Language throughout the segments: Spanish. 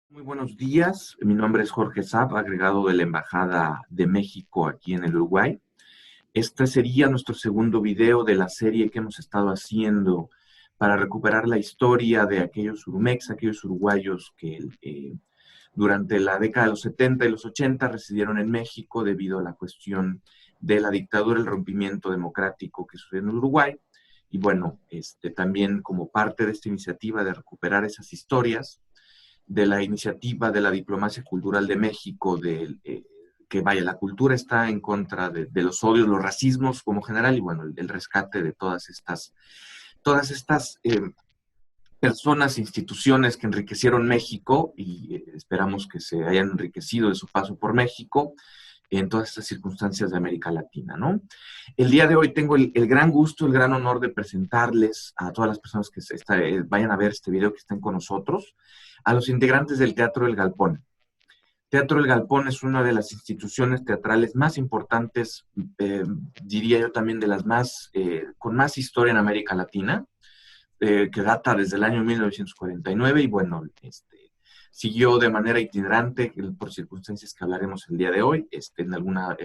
Muy buenos días, mi nombre es Jorge Saab, agregado de la Embajada de México aquí en el Uruguay. Este sería nuestro segundo video de la serie que hemos estado haciendo para recuperar la historia de aquellos urumex, aquellos uruguayos que durante la década de los 70 y los 80 residieron en México debido a la cuestión de la dictadura, el rompimiento democrático que sucedió en Uruguay. Y bueno, también como parte de esta iniciativa de recuperar esas historias, de la iniciativa de la diplomacia cultural de México, que vaya, la cultura está en contra de los odios, los racismos como general, y bueno, el rescate de todas estas personas, instituciones que enriquecieron México y esperamos que se hayan enriquecido de su paso por México en todas estas circunstancias de América Latina, ¿no? El día de hoy tengo el gran gusto, el gran honor de presentarles a todas las personas que vayan a ver este video, que estén con nosotros, a los integrantes del Teatro El Galpón. Teatro El Galpón es una de las instituciones teatrales más importantes, diría yo también de las con más historia en América Latina, que data desde el año 1949 y bueno, siguió de manera itinerante por circunstancias que hablaremos el día de hoy, en alguna,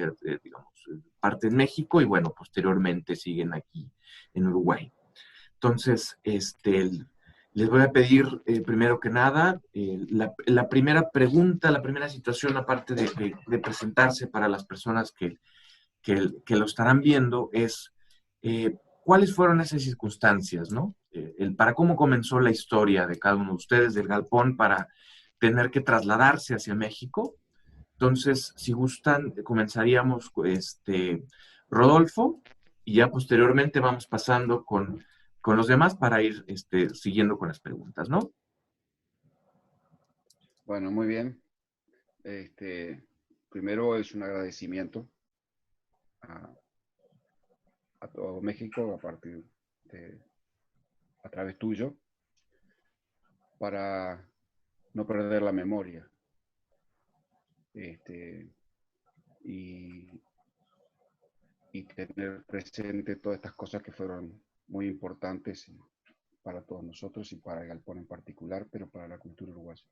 digamos, parte en México y bueno, posteriormente siguen aquí en Uruguay. Entonces, les voy a pedir, primero que nada, la primera pregunta, la primera situación, aparte de presentarse para las personas que lo estarán viendo, es cuáles fueron esas circunstancias, ¿no? Para cómo comenzó la historia de cada uno de ustedes del Galpón para tener que trasladarse hacia México. Entonces, si gustan, comenzaríamos Rodolfo y ya posteriormente vamos pasando con los demás para ir siguiendo con las preguntas, ¿no? Bueno, muy bien. Este, Primero es un agradecimiento a, a todo México de, a través tuyo para no perder la memoria este, y, y tener presente todas estas cosas que fueron muy importantes para todos nosotros y para el Galpón en particular, pero para la cultura uruguaya.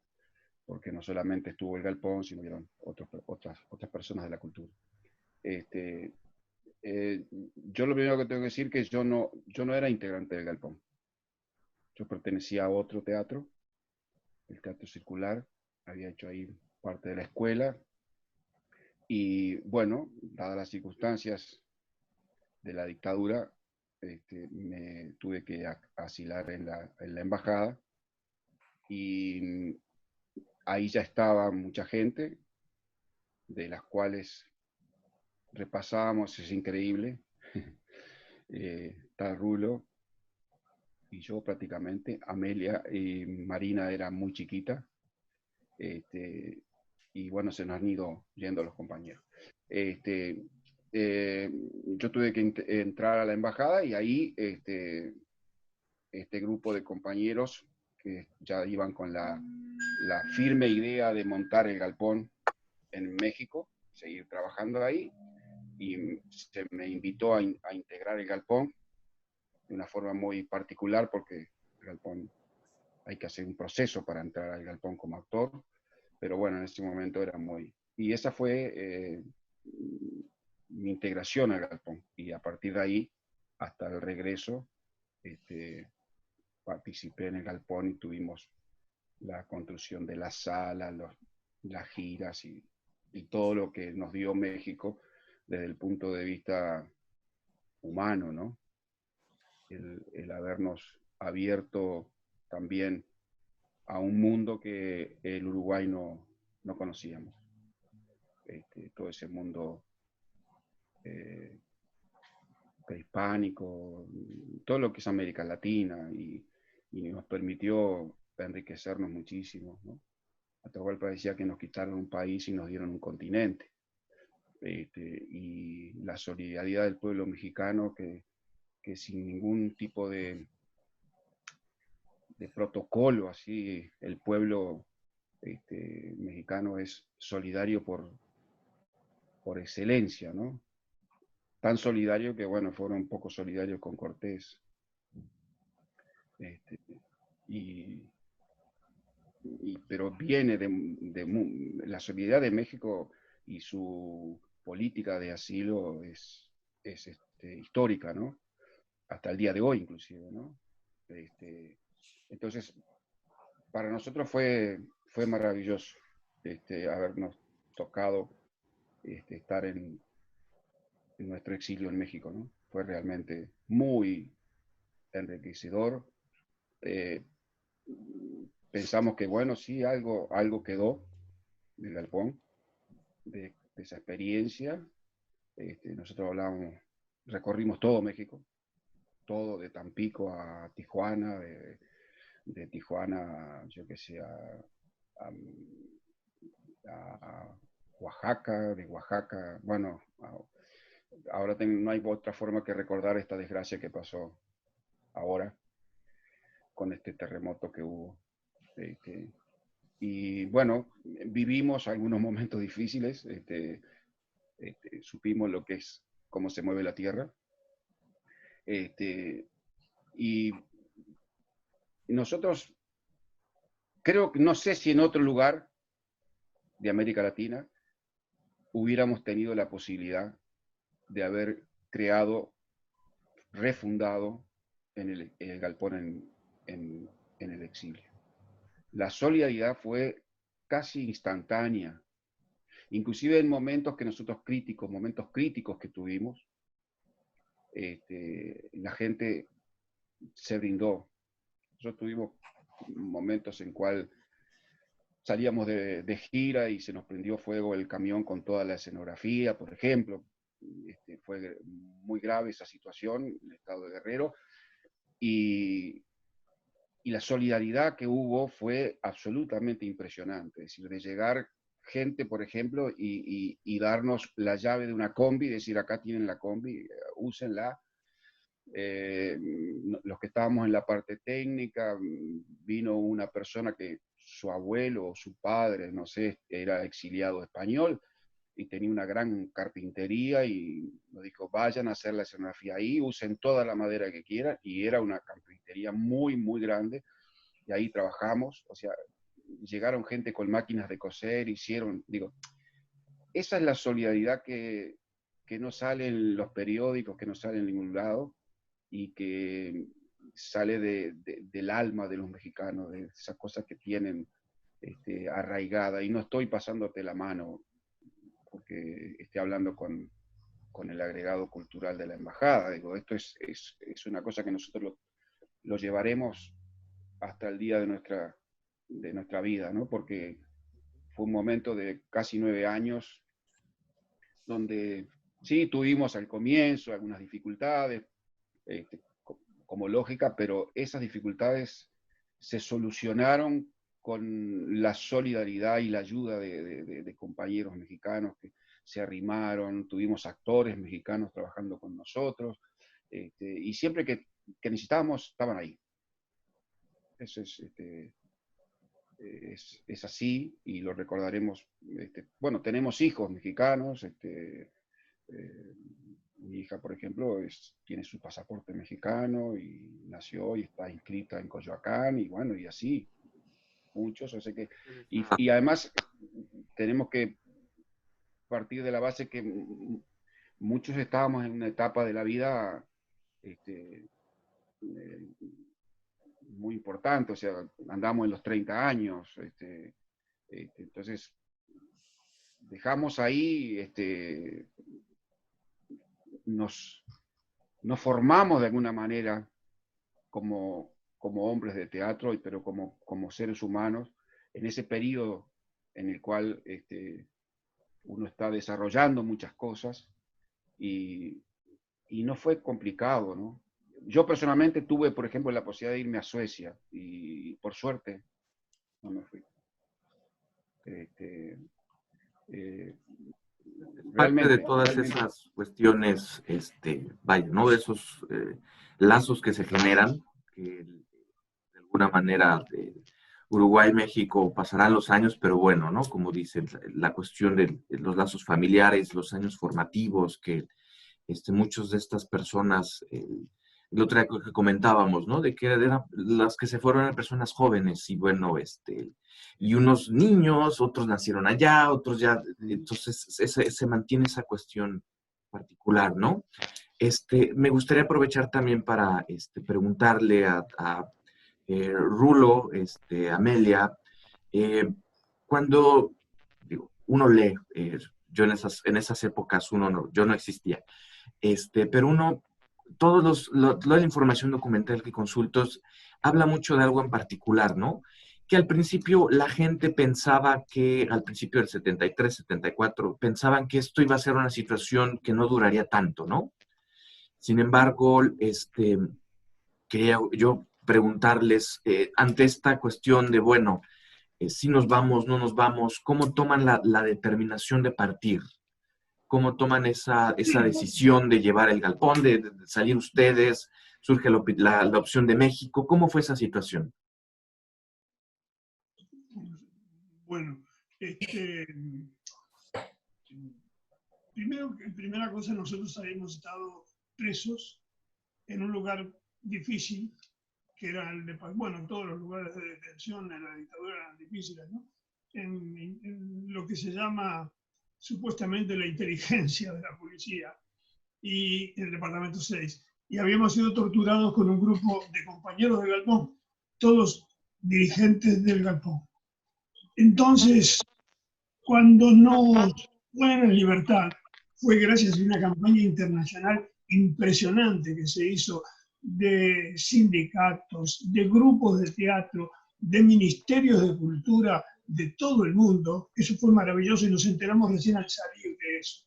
Porque no solamente estuvo el Galpón, sino hubieron otras personas de la cultura. Este, yo lo primero que tengo que decir es que yo no era integrante del Galpón. Yo pertenecía a otro teatro, el Teatro Circular, había hecho ahí parte de la escuela y bueno, dadas las circunstancias de la dictadura, me tuve que asilar en la embajada y ahí ya estaba mucha gente, de las cuales repasábamos, es increíble, está Rulo, y yo prácticamente, Amelia y Marina era muy chiquita, este, y bueno, se nos han ido yendo los compañeros. Este, yo tuve que entrar a la embajada y ahí este grupo de compañeros que ya iban con la firme idea de montar el galpón en México, seguir trabajando ahí, y se me invitó a integrar el galpón de una forma muy particular porque el galpón hay que hacer un proceso para entrar al galpón como actor, pero bueno, en ese momento era muy... Y esa fue mi integración al galpón, y a partir de ahí, hasta el regreso, participé en el galpón y tuvimos la construcción de la sala, las giras y todo lo que nos dio México desde el punto de vista humano, ¿no? El habernos abierto también a un mundo que el Uruguay no conocíamos. Todo ese mundo prehispánico, todo lo que es América Latina, y nos permitió enriquecernos muchísimo, ¿no? Atahualpa decía que nos quitaron un país y nos dieron un continente. Y la solidaridad del pueblo mexicano que sin ningún tipo de protocolo, así, el pueblo mexicano es solidario por excelencia, ¿no? Tan solidario que, bueno, fueron un poco solidarios con Cortés. Este, y, pero viene la solidaridad de México y su política de asilo es histórica, ¿no? Hasta el día de hoy inclusive, ¿no? Entonces, para nosotros fue maravilloso habernos tocado estar en nuestro exilio en México, ¿no? Fue realmente muy enriquecedor. Pensamos que, bueno, sí, algo quedó del galpón, de esa experiencia. Nosotros recorrimos todo México, todo de Tampico a Tijuana, de Tijuana, yo qué sé, a Oaxaca, de Oaxaca, bueno, ahora no hay otra forma que recordar esta desgracia que pasó ahora con este terremoto que hubo. Y bueno, vivimos algunos momentos difíciles, supimos lo que es, cómo se mueve la tierra. Y nosotros, creo que no sé si en otro lugar de América Latina hubiéramos tenido la posibilidad de haber creado, refundado el galpón en el exilio. La solidaridad fue casi instantánea, inclusive en momentos que nosotros momentos críticos que tuvimos, la gente se brindó. Nosotros tuvimos momentos en cual salíamos de gira y se nos prendió fuego el camión con toda la escenografía, por ejemplo. Fue muy grave esa situación en el estado de Guerrero, y la solidaridad que hubo fue absolutamente impresionante. Es decir, de llegar gente, por ejemplo, y darnos la llave de una combi, decir, acá tienen la combi, úsenla. Los que estábamos en la parte técnica, vino una persona que su abuelo o su padre, no sé, era exiliado español y tenía una gran carpintería y nos dijo, vayan a hacer la escenografía ahí, usen toda la madera que quieran, y era una carpintería muy, muy grande, y ahí trabajamos. O sea, llegaron gente con máquinas de coser, digo, esa es la solidaridad que no sale en los periódicos, que no sale en ningún lado, y que sale del alma de los mexicanos, de esas cosas que tienen arraigada. Y no estoy pasándote la mano porque esté hablando con el agregado cultural de la embajada. Digo, esto es una cosa que nosotros lo llevaremos hasta el día de nuestra vida, ¿no? Porque fue un momento de casi 9 años donde sí tuvimos al comienzo algunas dificultades, como lógica, pero esas dificultades se solucionaron con la solidaridad y la ayuda de compañeros mexicanos que se arrimaron. Tuvimos actores mexicanos trabajando con nosotros, y siempre que necesitábamos estaban ahí. Eso es así, y lo recordaremos. Bueno, tenemos hijos mexicanos. Mi hija, por ejemplo, tiene su pasaporte mexicano y nació y está inscrita en Coyoacán, y bueno, y así, muchos. O sea que, y además tenemos que partir de la base que muchos estábamos en una etapa de la vida muy importante. O sea, andamos en los 30 años, entonces dejamos ahí, nos formamos de alguna manera como hombres de teatro, pero como seres humanos, en ese periodo en el cual uno está desarrollando muchas cosas, y no fue complicado, ¿no? Yo personalmente tuve, por ejemplo, la posibilidad de irme a Suecia, y por suerte no me fui. Parte de Realmente. todas esas cuestiones, vaya, ¿no? De esos lazos que se generan, que de alguna manera Uruguay, México pasarán los años, pero bueno, ¿no? Como dicen, la cuestión de los lazos familiares, los años formativos, que muchos de estas personas el otro día que comentábamos, ¿no? De que eran las que se fueron eran personas jóvenes y bueno, y unos niños, otros nacieron allá, otros ya, entonces se mantiene esa cuestión particular, ¿no? Me gustaría aprovechar también para preguntarle a Rulo, Amelia, eh, cuando digo, uno lee, yo en esas épocas yo no existía, pero uno, toda la información documental que consultos habla mucho de algo en particular, ¿no? Que al principio la gente pensaba que, al principio del 73, 74, pensaban que esto iba a ser una situación que no duraría tanto, ¿no? Sin embargo, quería yo preguntarles, ante esta cuestión de, bueno, si nos vamos, no nos vamos, ¿cómo toman la determinación de partir? ¿Cómo toman esa decisión de llevar el galpón, de salir ustedes? Surge la opción de México. ¿Cómo fue esa situación? Bueno, primera cosa, nosotros habíamos estado presos en un lugar difícil, que era bueno, todos los lugares de detención en la dictadura eran difíciles, ¿no? En lo que se llama supuestamente la inteligencia de la policía y el departamento 6. Y habíamos sido torturados con un grupo de compañeros del galpón, todos dirigentes del galpón. Entonces, cuando nos ponen en libertad, fue gracias a una campaña internacional impresionante que se hizo de sindicatos, de grupos de teatro, de ministerios de cultura de todo el mundo. Eso fue maravilloso y nos enteramos recién al salir de eso.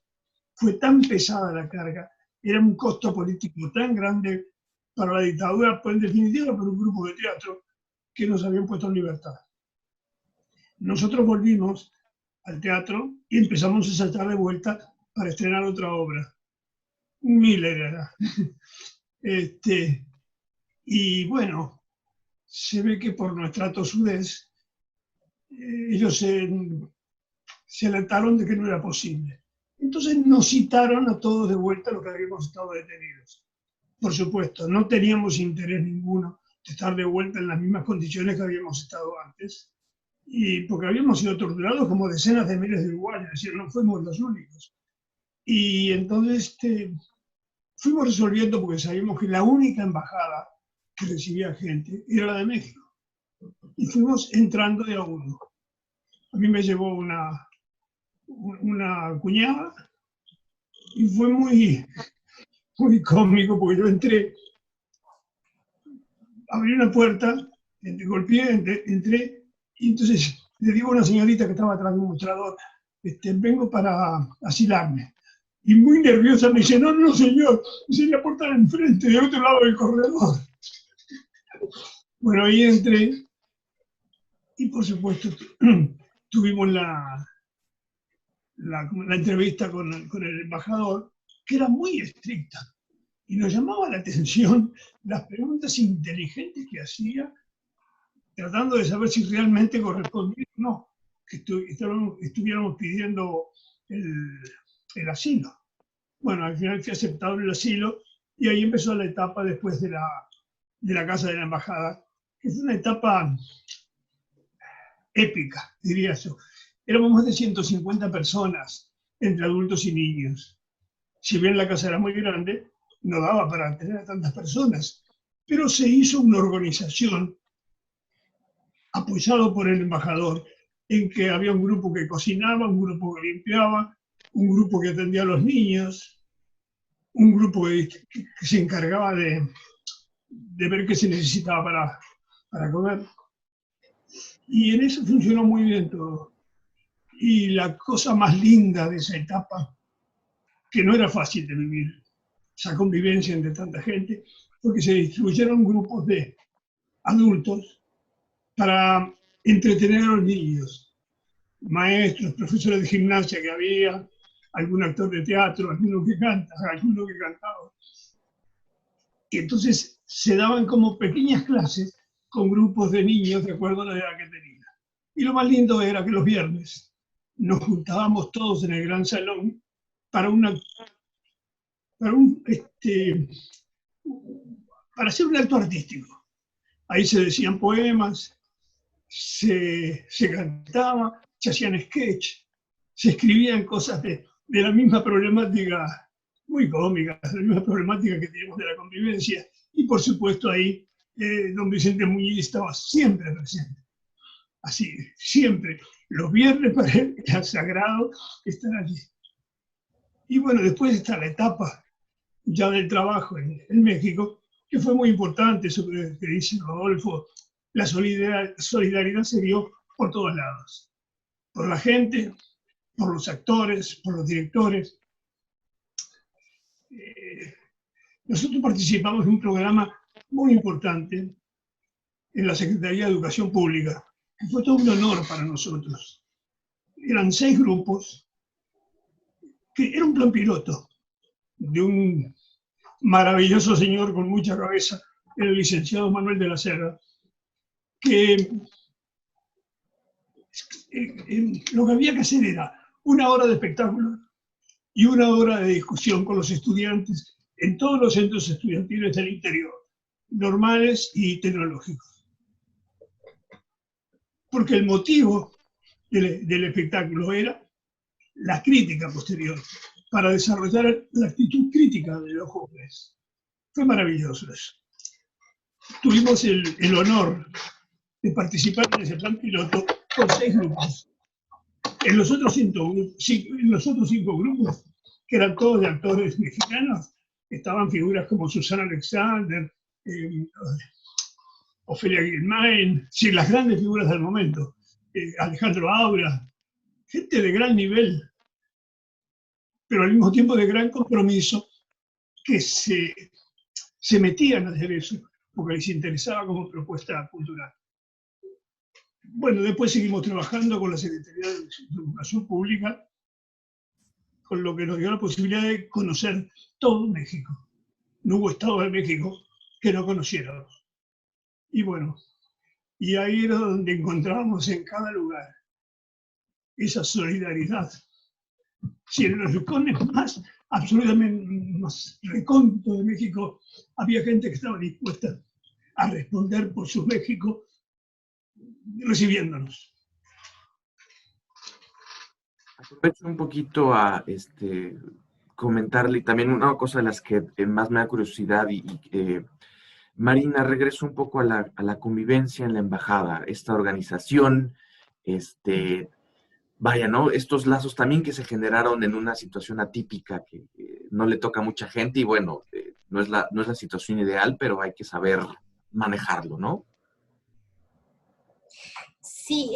Fue tan pesada la carga, era un costo político tan grande para la dictadura, pues en definitiva por un grupo de teatro que nos habían puesto en libertad. Nosotros volvimos al teatro y empezamos a saltar de vuelta para estrenar otra obra. Miller era. Y bueno, se ve que por nuestra tosudez ellos se alertaron de que no era posible. Entonces nos citaron a todos de vuelta los que habíamos estado detenidos. Por supuesto, no teníamos interés ninguno de estar de vuelta en las mismas condiciones que habíamos estado antes, y porque habíamos sido torturados como decenas de miles de uruguayos, es decir, no fuimos los únicos. Y entonces fuimos resolviendo porque sabíamos que la única embajada que recibía gente era la de México. Y fuimos entrando de a uno. A mí me llevó una cuñada y fue muy cómico porque yo entré, abrí una puerta, golpeé, entré, y entonces le digo a una señorita que estaba atrás de un mostrador, vengo para asilarme. Y muy nerviosa me dice, no, no, señor, es la puerta de enfrente, de otro lado del corredor. Bueno, ahí entré y por supuesto tuvimos la entrevista con el embajador, que era muy estricta. Y nos llamaba la atención las preguntas inteligentes que hacía, tratando de saber si realmente correspondía o no, que estuviéramos pidiendo el asilo. Bueno, al final fue aceptado el asilo y ahí empezó la etapa después de la casa de la embajada, que fue una etapa épica, diría yo. Éramos más de 150 personas, entre adultos y niños. Si bien la casa era muy grande, no daba para tener a tantas personas, pero se hizo una organización apoyado por el embajador, en que había un grupo que cocinaba, un grupo que limpiaba, un grupo que atendía a los niños, un grupo que se encargaba de ver qué se necesitaba para comer. Y en eso funcionó muy bien todo. Y la cosa más linda de esa etapa, que no era fácil de vivir, esa convivencia entre tanta gente, porque se distribuyeron grupos de adultos para entretener a los niños, maestros, profesores de gimnasia que había, algún actor de teatro, alguno que cantaba. Y entonces se daban como pequeñas clases con grupos de niños de acuerdo a la edad que tenían. Y lo más lindo era que los viernes nos juntábamos todos en el gran salón para para hacer un acto artístico. Ahí se decían poemas, se cantaba, se hacían sketch, se escribían cosas de la misma problemática, muy cómicas, de la misma problemática que tenemos de la convivencia. Y por supuesto ahí don Vicente Muñiz estaba siempre presente. Así, siempre. Los viernes para él era sagrado estar allí. Y bueno, después está la etapa ya del trabajo en México, que fue muy importante, eso que dice Rodolfo. La solidaridad se dio por todos lados. Por la gente, por los actores, por los directores. Nosotros participamos en un programa muy importante en la Secretaría de Educación Pública, que fue todo un honor para nosotros. Eran 6 grupos, que era un plan piloto de un maravilloso señor con mucha cabeza, el licenciado Manuel de la Serra, que lo que había que hacer era 1 hora de espectáculo y 1 hora de discusión con los estudiantes en todos los centros estudiantiles del interior, normales y tecnológicos. Porque el motivo del espectáculo era la crítica posterior, para desarrollar la actitud crítica de los jóvenes. Fue maravilloso eso. Tuvimos el honor de participar en ese plan piloto con 6 grupos. En los otros 5 grupos, que eran todos de actores mexicanos, estaban figuras como Susana Alexander, Ofelia Guilmain, sí, las grandes figuras del momento, Alejandro Aura, gente de gran nivel, pero al mismo tiempo de gran compromiso, que se metían a hacer eso, porque les interesaba como propuesta cultural. Bueno, después seguimos trabajando con la Secretaría de Educación Pública, con lo que nos dio la posibilidad de conocer todo México. No hubo estado de México que no conociéramos. Y bueno, y ahí era donde encontrábamos en cada lugar esa solidaridad. Si en los rincones más absolutamente más recónditos de México había gente que estaba dispuesta a responder por su México recibiéndonos. Aprovecho un poquito a comentarle también una cosa de las que más me da curiosidad Marina, regreso un poco a la convivencia en la embajada, esta organización, vaya, ¿no? Estos lazos también que se generaron en una situación atípica que no le toca a mucha gente y bueno, no es la situación ideal, pero hay que saber manejarlo, ¿no? Sí,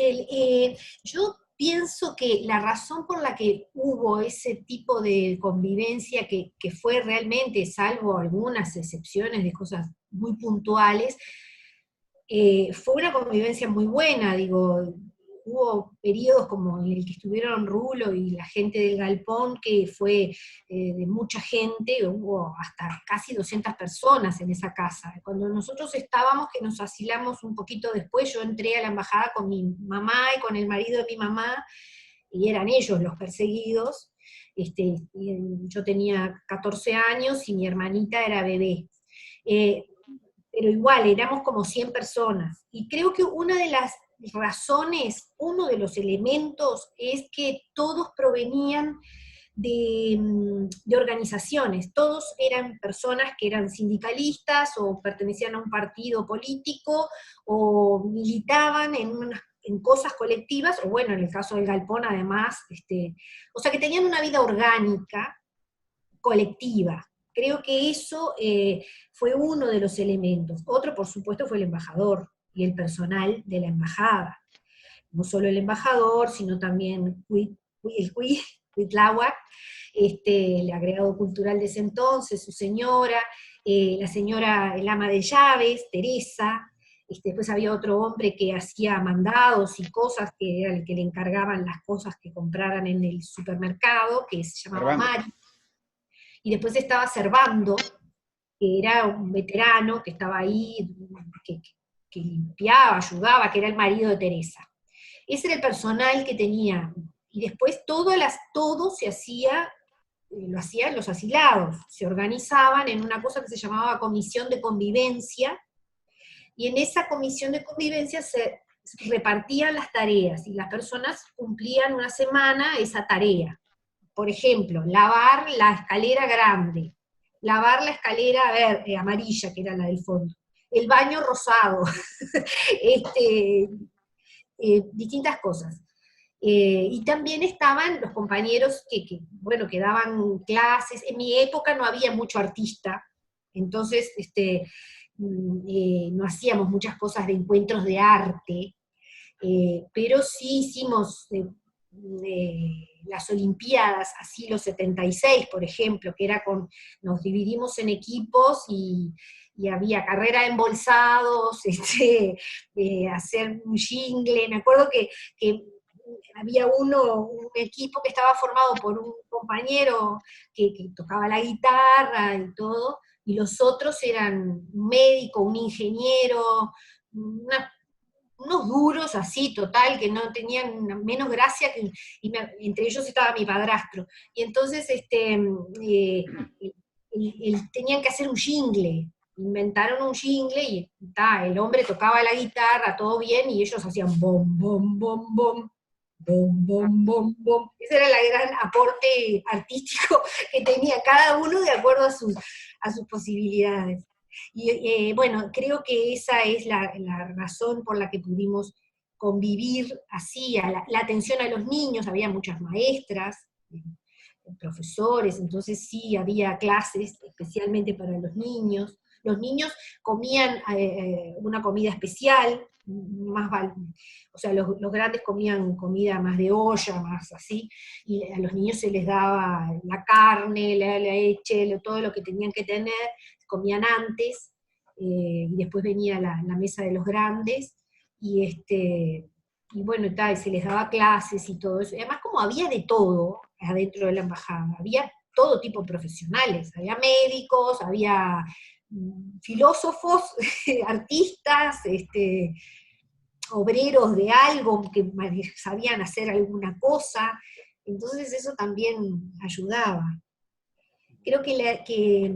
yo pienso que la razón por la que hubo ese tipo de convivencia que fue realmente, salvo algunas excepciones de cosas muy puntuales, fue una convivencia muy buena, digo, hubo periodos como en el que estuvieron Rulo y la gente del Galpón, que fue de mucha gente, hubo hasta casi 200 personas en esa casa. Cuando nosotros estábamos, que nos asilamos un poquito después, yo entré a la embajada con mi mamá y con el marido de mi mamá, y eran ellos los perseguidos. Yo tenía 14 años y mi hermanita era bebé. Pero igual, éramos como 100 personas. Y creo que una de las razones, uno de los elementos es que todos provenían de organizaciones, todos eran personas que eran sindicalistas o pertenecían a un partido político o militaban en cosas colectivas, o bueno, en el caso del Galpón además, o sea que tenían una vida orgánica, colectiva. Creo que eso fue uno de los elementos. Otro, por supuesto, fue el embajador y el personal de la embajada. No solo el embajador, sino también el Cuitláhuac, el agregado cultural de ese entonces, su señora, la señora, el ama de llaves, Teresa. Después había otro hombre que hacía mandados y cosas, que era el que le encargaban las cosas que compraran en el supermercado, que se llamaba Mari. Y después estaba Servando, que era un veterano que estaba ahí, que limpiaba, ayudaba, que era el marido de Teresa. Ese era el personal que tenía. Y después todo se hacía lo hacían los asilados, se organizaban en una cosa que se llamaba Comisión de Convivencia, y en esa Comisión de Convivencia se repartían las tareas, y las personas cumplían una semana esa tarea. Por ejemplo, lavar la escalera grande, lavar la escalera amarilla, que era la del fondo, el baño rosado, distintas cosas. Y también estaban los compañeros que daban clases. En mi época no había mucho artista, entonces no hacíamos muchas cosas de encuentros de arte, pero sí hicimos las Olimpiadas, así los 76, por ejemplo, que era nos dividimos en equipos y había carrera de embolsados, hacer un jingle. Me acuerdo que había un equipo que estaba formado por un compañero que tocaba la guitarra y todo, y los otros eran un médico, un ingeniero, unos duros así, total, que no tenían menos gracia, entre ellos estaba mi padrastro. Y entonces tenían que hacer un jingle, inventaron un jingle y el hombre tocaba la guitarra, todo bien, y ellos hacían bom, bom, bom, bom, bom, bom, bom, bom. Ese era el gran aporte artístico que tenía cada uno de acuerdo a sus posibilidades. Y bueno, creo que esa es la razón por la que pudimos convivir así, la atención a los niños. Había muchas maestras, profesores, entonces sí había clases especialmente para los niños. Los niños comían una comida especial, o sea, los grandes comían comida más de olla, más así, y a los niños se les daba la carne, la leche, todo lo que tenían que tener, comían antes, y después venía la mesa de los grandes, y bueno, y se les daba clases y todo eso. Y además, como había de todo adentro de la embajada, había todo tipo de profesionales, había médicos, había filósofos, artistas, obreros de algo que sabían hacer alguna cosa, entonces eso también ayudaba. Creo que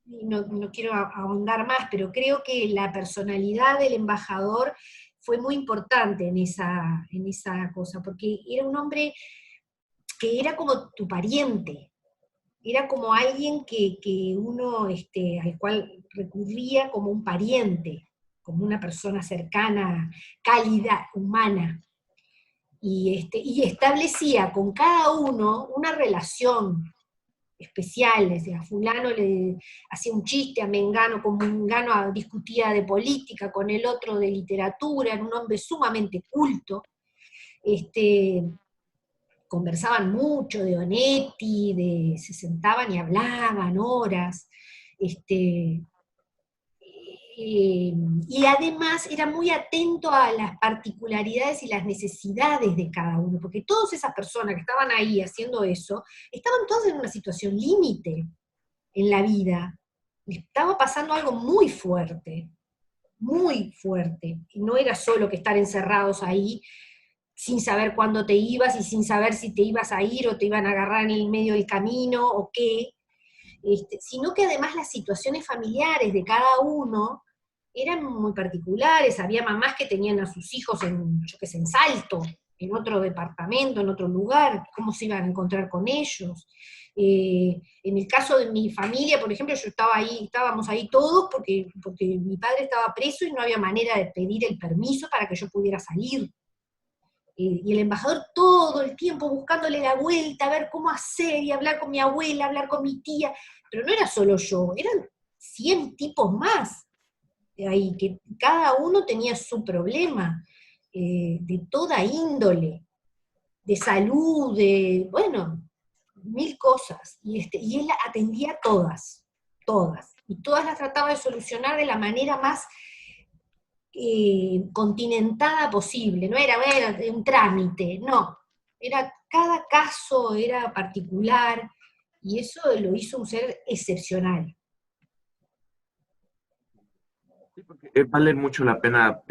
no quiero ahondar más, pero creo que la personalidad del embajador fue muy importante en esa cosa, porque era un hombre que era como tu pariente, era como alguien que uno, al cual recurría como un pariente, como una persona cercana, cálida, humana, y establecía con cada uno una relación especial. Decía, a fulano le hacía un chiste, a Mengano, como Mengano discutía de política, con el otro de literatura, era un hombre sumamente culto. Conversaban mucho de Onetti, se sentaban y hablaban horas, y además era muy atento a las particularidades y las necesidades de cada uno, porque todas esas personas que estaban ahí haciendo eso, estaban todas en una situación límite en la vida, les estaba pasando algo muy fuerte, y no era solo que estar encerrados ahí, sin saber cuándo te ibas, y sin saber si te ibas a ir o te iban a agarrar en el medio del camino, o qué, sino que además las situaciones familiares de cada uno eran muy particulares. Había mamás que tenían a sus hijos en Salto, en otro departamento, en otro lugar, ¿cómo se iban a encontrar con ellos? En el caso de mi familia, por ejemplo, estábamos ahí todos porque mi padre estaba preso y no había manera de pedir el permiso para que yo pudiera salir. Y el embajador todo el tiempo buscándole la vuelta, a ver cómo hacer, y hablar con mi abuela, hablar con mi tía, pero no era solo yo, eran 100 tipos más ahí, que cada uno tenía su problema, de toda índole, de salud, bueno, 1000 cosas, y él atendía todas, y todas las trataba de solucionar de la manera más continentada posible. No era un trámite, no, cada caso era particular, y eso lo hizo un ser excepcional. Vale mucho la pena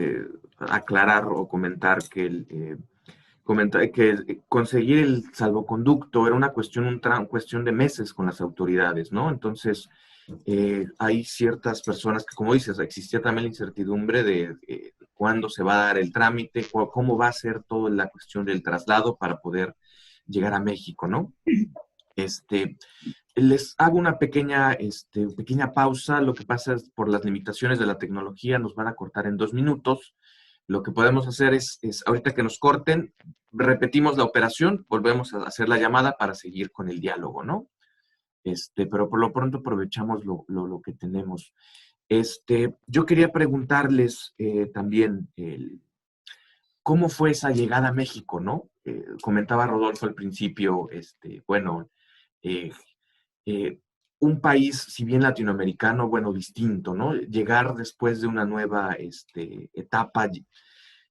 aclarar o comentar que comentar que conseguir el salvoconducto era una cuestión de meses con las autoridades, ¿no? Entonces, hay ciertas personas que, como dices, existía también la incertidumbre de cuándo se va a dar el trámite, cómo va a ser toda la cuestión del traslado para poder llegar a México, ¿no? Les hago una pequeña pausa. Lo que pasa es por las limitaciones de la tecnología nos van a cortar en 2 minutos. Lo que podemos hacer es ahorita que nos corten, repetimos la operación, volvemos a hacer la llamada para seguir con el diálogo, ¿no? Pero por lo pronto aprovechamos lo que tenemos. Yo quería preguntarles también cómo fue esa llegada a México, ¿no? Comentaba Rodolfo al principio, bueno, eh, eh, un país, si bien latinoamericano, bueno, distinto, ¿no? Llegar después de una nueva etapa,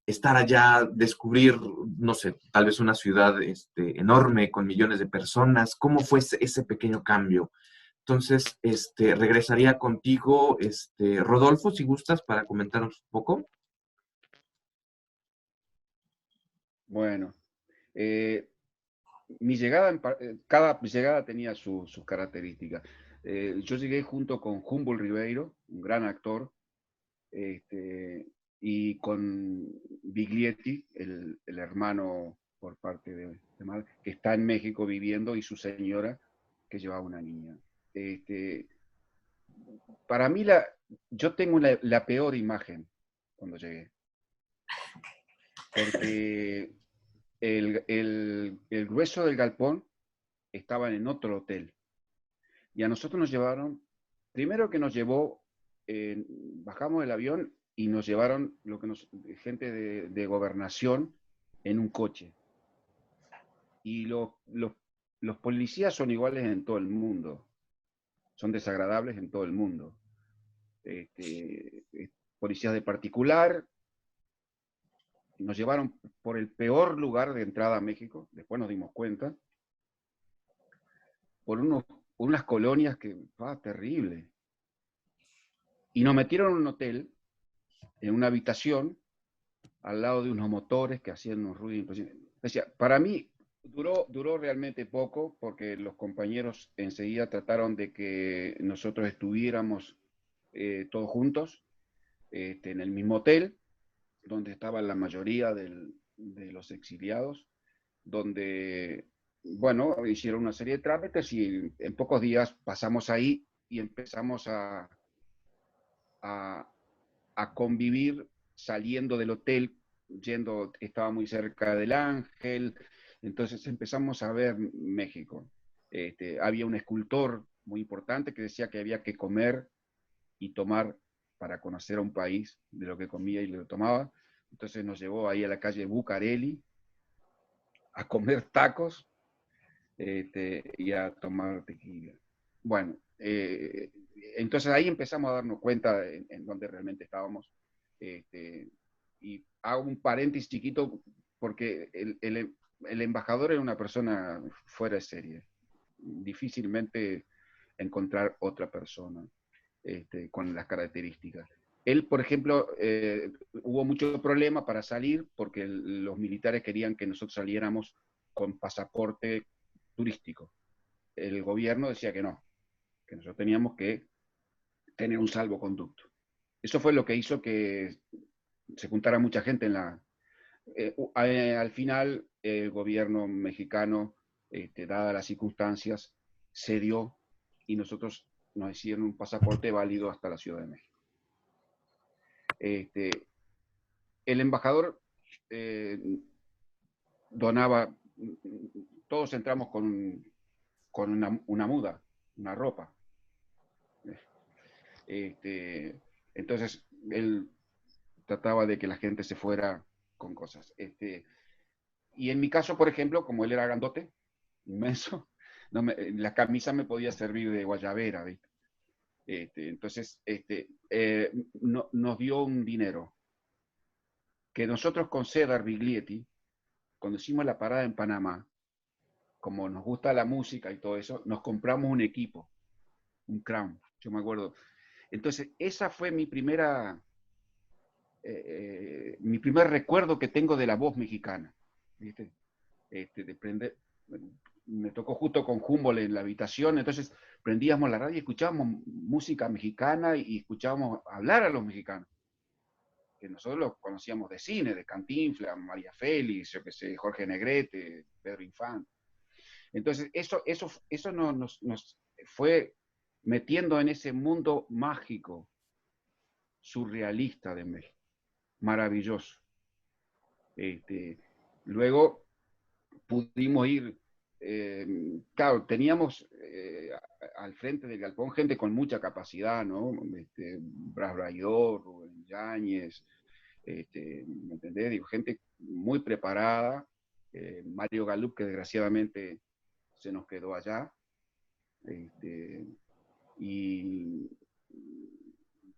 estar allá, descubrir, no sé, tal vez una ciudad enorme con millones de personas. ¿Cómo fue ese pequeño cambio? Entonces, regresaría contigo, Rodolfo, si gustas, para comentarnos un poco. Bueno, mi llegada, cada llegada tenía sus características. Yo llegué junto con Humboldt Ribeiro, un gran actor, y con Biglietti, el hermano por parte de madre, que está en México viviendo, y su señora, que llevaba una niña. Para mí, yo tengo la peor imagen cuando llegué, porque el grueso del galpón estaban en otro hotel. Y a nosotros nos llevaron, primero que nos llevó, bajamos del avión y nos llevaron gente de gobernación en un coche. Y los policías son iguales en todo el mundo, son desagradables en todo el mundo. Policías de particular, nos llevaron por el peor lugar de entrada a México, después nos dimos cuenta, por unas colonias que, terrible. Y nos metieron en un hotel, en una habitación, al lado de unos motores que hacían unos ruidos impresionantes. Decía, para mí duró realmente poco, porque los compañeros enseguida trataron de que nosotros estuviéramos todos juntos en el mismo hotel, donde estaba la mayoría de los exiliados, donde, bueno, hicieron una serie de trámites y en pocos días pasamos ahí y empezamos a convivir saliendo del hotel, estaba muy cerca del Ángel, entonces empezamos a ver México. Había un escultor muy importante que decía que había que comer y tomar para conocer a un país, de lo que comía y lo tomaba. Entonces nos llevó ahí a la calle Bucareli a comer tacos y a tomar tequila. Bueno, entonces ahí empezamos a darnos cuenta en dónde realmente estábamos. Y hago un paréntesis chiquito, porque el embajador era una persona fuera de serie. Difícilmente encontrar otra persona con las características. Él, por ejemplo, hubo mucho problema para salir, porque los militares querían que nosotros saliéramos con pasaporte turístico. El gobierno decía que no, que nosotros teníamos que tener un salvoconducto. Eso fue lo que hizo que se juntara mucha gente en la... al final, el gobierno mexicano, dadas las circunstancias, cedió, y nosotros nos hicieron un pasaporte válido hasta la Ciudad de México. El embajador donaba, todos entramos con una muda, una ropa. Entonces, él trataba de que la gente se fuera con cosas. Y en mi caso, por ejemplo, como él era grandote, inmenso, la camisa me podía servir de guayabera, ¿viste? Entonces, nos dio un dinero que nosotros con Cedar Biglietti, cuando hicimos la parada en Panamá, como nos gusta la música y todo eso, nos compramos un equipo, un Crown, yo me acuerdo. Entonces, esa fue mi primer recuerdo que tengo de la voz mexicana. ¿viste? De prender, me tocó justo con Humboldt en la habitación, entonces prendíamos la radio y escuchábamos música mexicana y escuchábamos hablar a los mexicanos, que nosotros los conocíamos de cine, de Cantinflas, María Félix, yo qué sé, Jorge Negrete, Pedro Infante. Entonces eso nos fue metiendo en ese mundo mágico, surrealista de México, maravilloso. Luego pudimos ir, claro, teníamos al frente del galpón gente con mucha capacidad, ¿no? Bras Braidor, Rubén Yáñez, ¿me entendés? Digo, gente muy preparada, Mario Galup, que desgraciadamente se nos quedó allá, y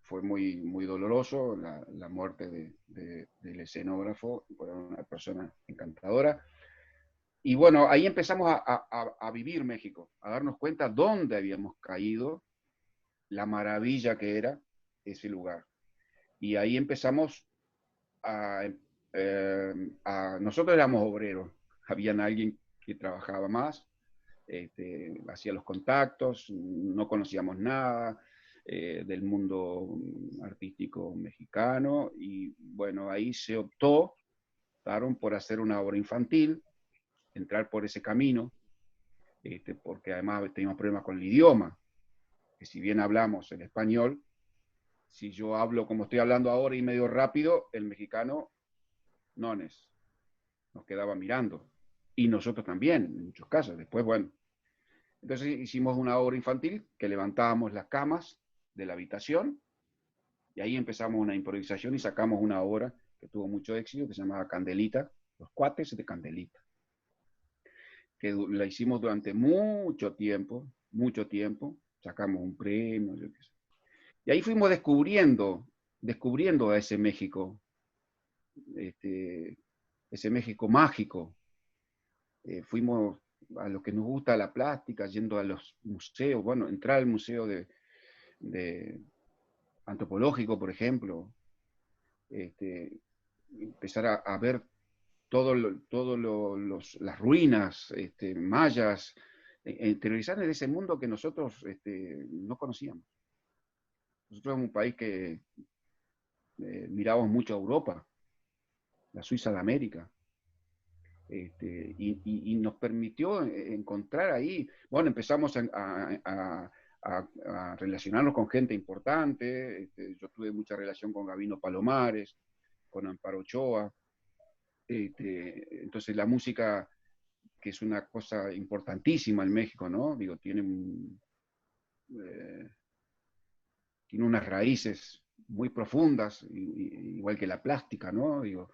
fue muy, muy doloroso la muerte del escenógrafo, era una persona encantadora. Y bueno, ahí empezamos a vivir México, a darnos cuenta dónde habíamos caído, la maravilla que era ese lugar. Y ahí empezamos nosotros éramos obreros, había alguien que trabajaba más, hacía los contactos, no conocíamos nada del mundo artístico mexicano, y bueno, ahí se optaron por hacer una obra infantil, entrar por ese camino, porque además teníamos problemas con el idioma, que si bien hablamos el español, si yo hablo como estoy hablando ahora y medio rápido, el mexicano nos quedaba mirando, y nosotros también, en muchos casos. Después, bueno, entonces hicimos una obra infantil que levantábamos las camas de la habitación, y ahí empezamos una improvisación y sacamos una obra que tuvo mucho éxito, que se llamaba Candelita, Los Cuates de Candelita, que la hicimos durante mucho tiempo, sacamos un premio, yo qué sé. Y ahí fuimos descubriendo a ese México, ese México mágico. Fuimos a lo que nos gusta la plástica, yendo a los museos, bueno, entrar al museo de antropológico, por ejemplo, empezar a ver las ruinas mayas, interiorizar en ese mundo que nosotros no conocíamos. Nosotros somos un país que miramos mucho a Europa, la Suiza de América, y nos permitió encontrar ahí, bueno, empezamos a relacionarnos con gente importante, yo tuve mucha relación con Gabino Palomares, con Amparo Ochoa, entonces la música, que es una cosa importantísima en México, ¿no? Digo, tiene unas raíces muy profundas, igual que la plástica, ¿no? Digo,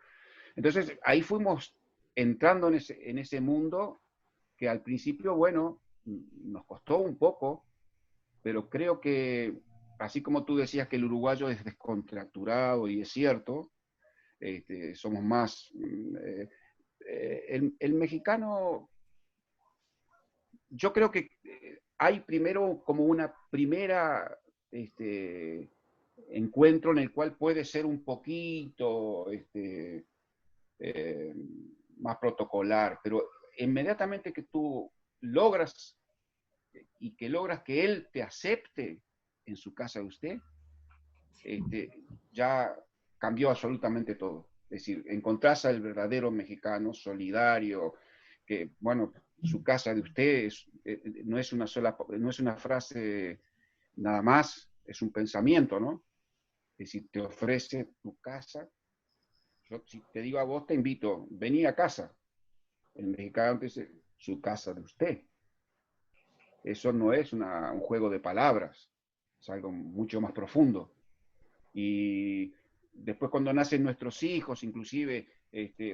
entonces ahí fuimos entrando en ese mundo que al principio, bueno, nos costó un poco, pero creo que, así como tú decías que el uruguayo es descontracturado, y es cierto, somos más... el mexicano, yo creo que hay primero como una primera encuentro en el cual puede ser un poquito más protocolar, pero inmediatamente que tú logras que él te acepte en su casa de usted, ya cambió absolutamente todo. Es decir, encontrás al verdadero mexicano solidario, que, bueno, su casa de usted no es una frase nada más, es un pensamiento, ¿no? Es decir, te ofrece tu casa. Yo, si te digo a vos, te invito, vení a casa. El mexicano dice, su casa de usted. Eso no es un juego de palabras, es algo mucho más profundo. Y después, cuando nacen nuestros hijos, inclusive,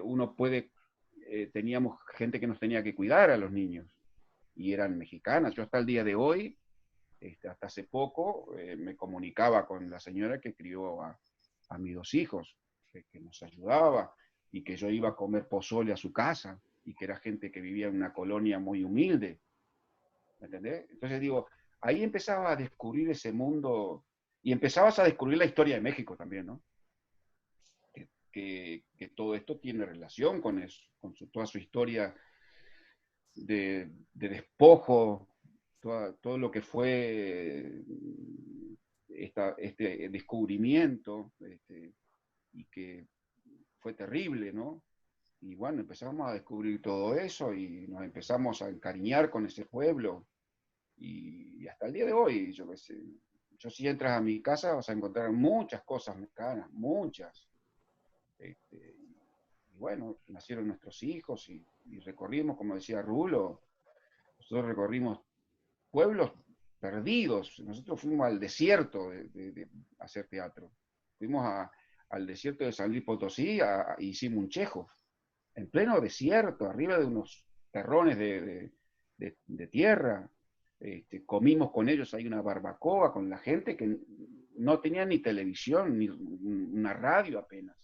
uno puede, teníamos gente que nos tenía que cuidar a los niños, y eran mexicanas. Yo hasta el día de hoy, hasta hace poco, me comunicaba con la señora que crió a mis dos hijos, que nos ayudaba, y que yo iba a comer pozole a su casa, y que era gente que vivía en una colonia muy humilde. ¿Me entendés? Entonces digo, ahí empezaba a descubrir ese mundo, y empezabas a descubrir la historia de México también, ¿no? Que que todo esto tiene relación con eso, con toda su historia de despojo, todo lo que fue este descubrimiento, y que fue terrible, ¿no? Y bueno, empezamos a descubrir todo eso y nos empezamos a encariñar con ese pueblo. Y hasta el día de hoy, yo qué sé, si entras a mi casa vas a encontrar muchas cosas mexicanas, muchas. Y bueno, nacieron nuestros hijos y recorrimos, como decía Rulo, nosotros recorrimos pueblos perdidos. Nosotros fuimos al desierto de hacer teatro. Fuimos al desierto de San Luis Potosí, hicimos un Chejo, en pleno desierto, arriba de unos terrones de tierra. Comimos con ellos ahí una barbacoa con la gente que no tenía ni televisión, ni una radio apenas.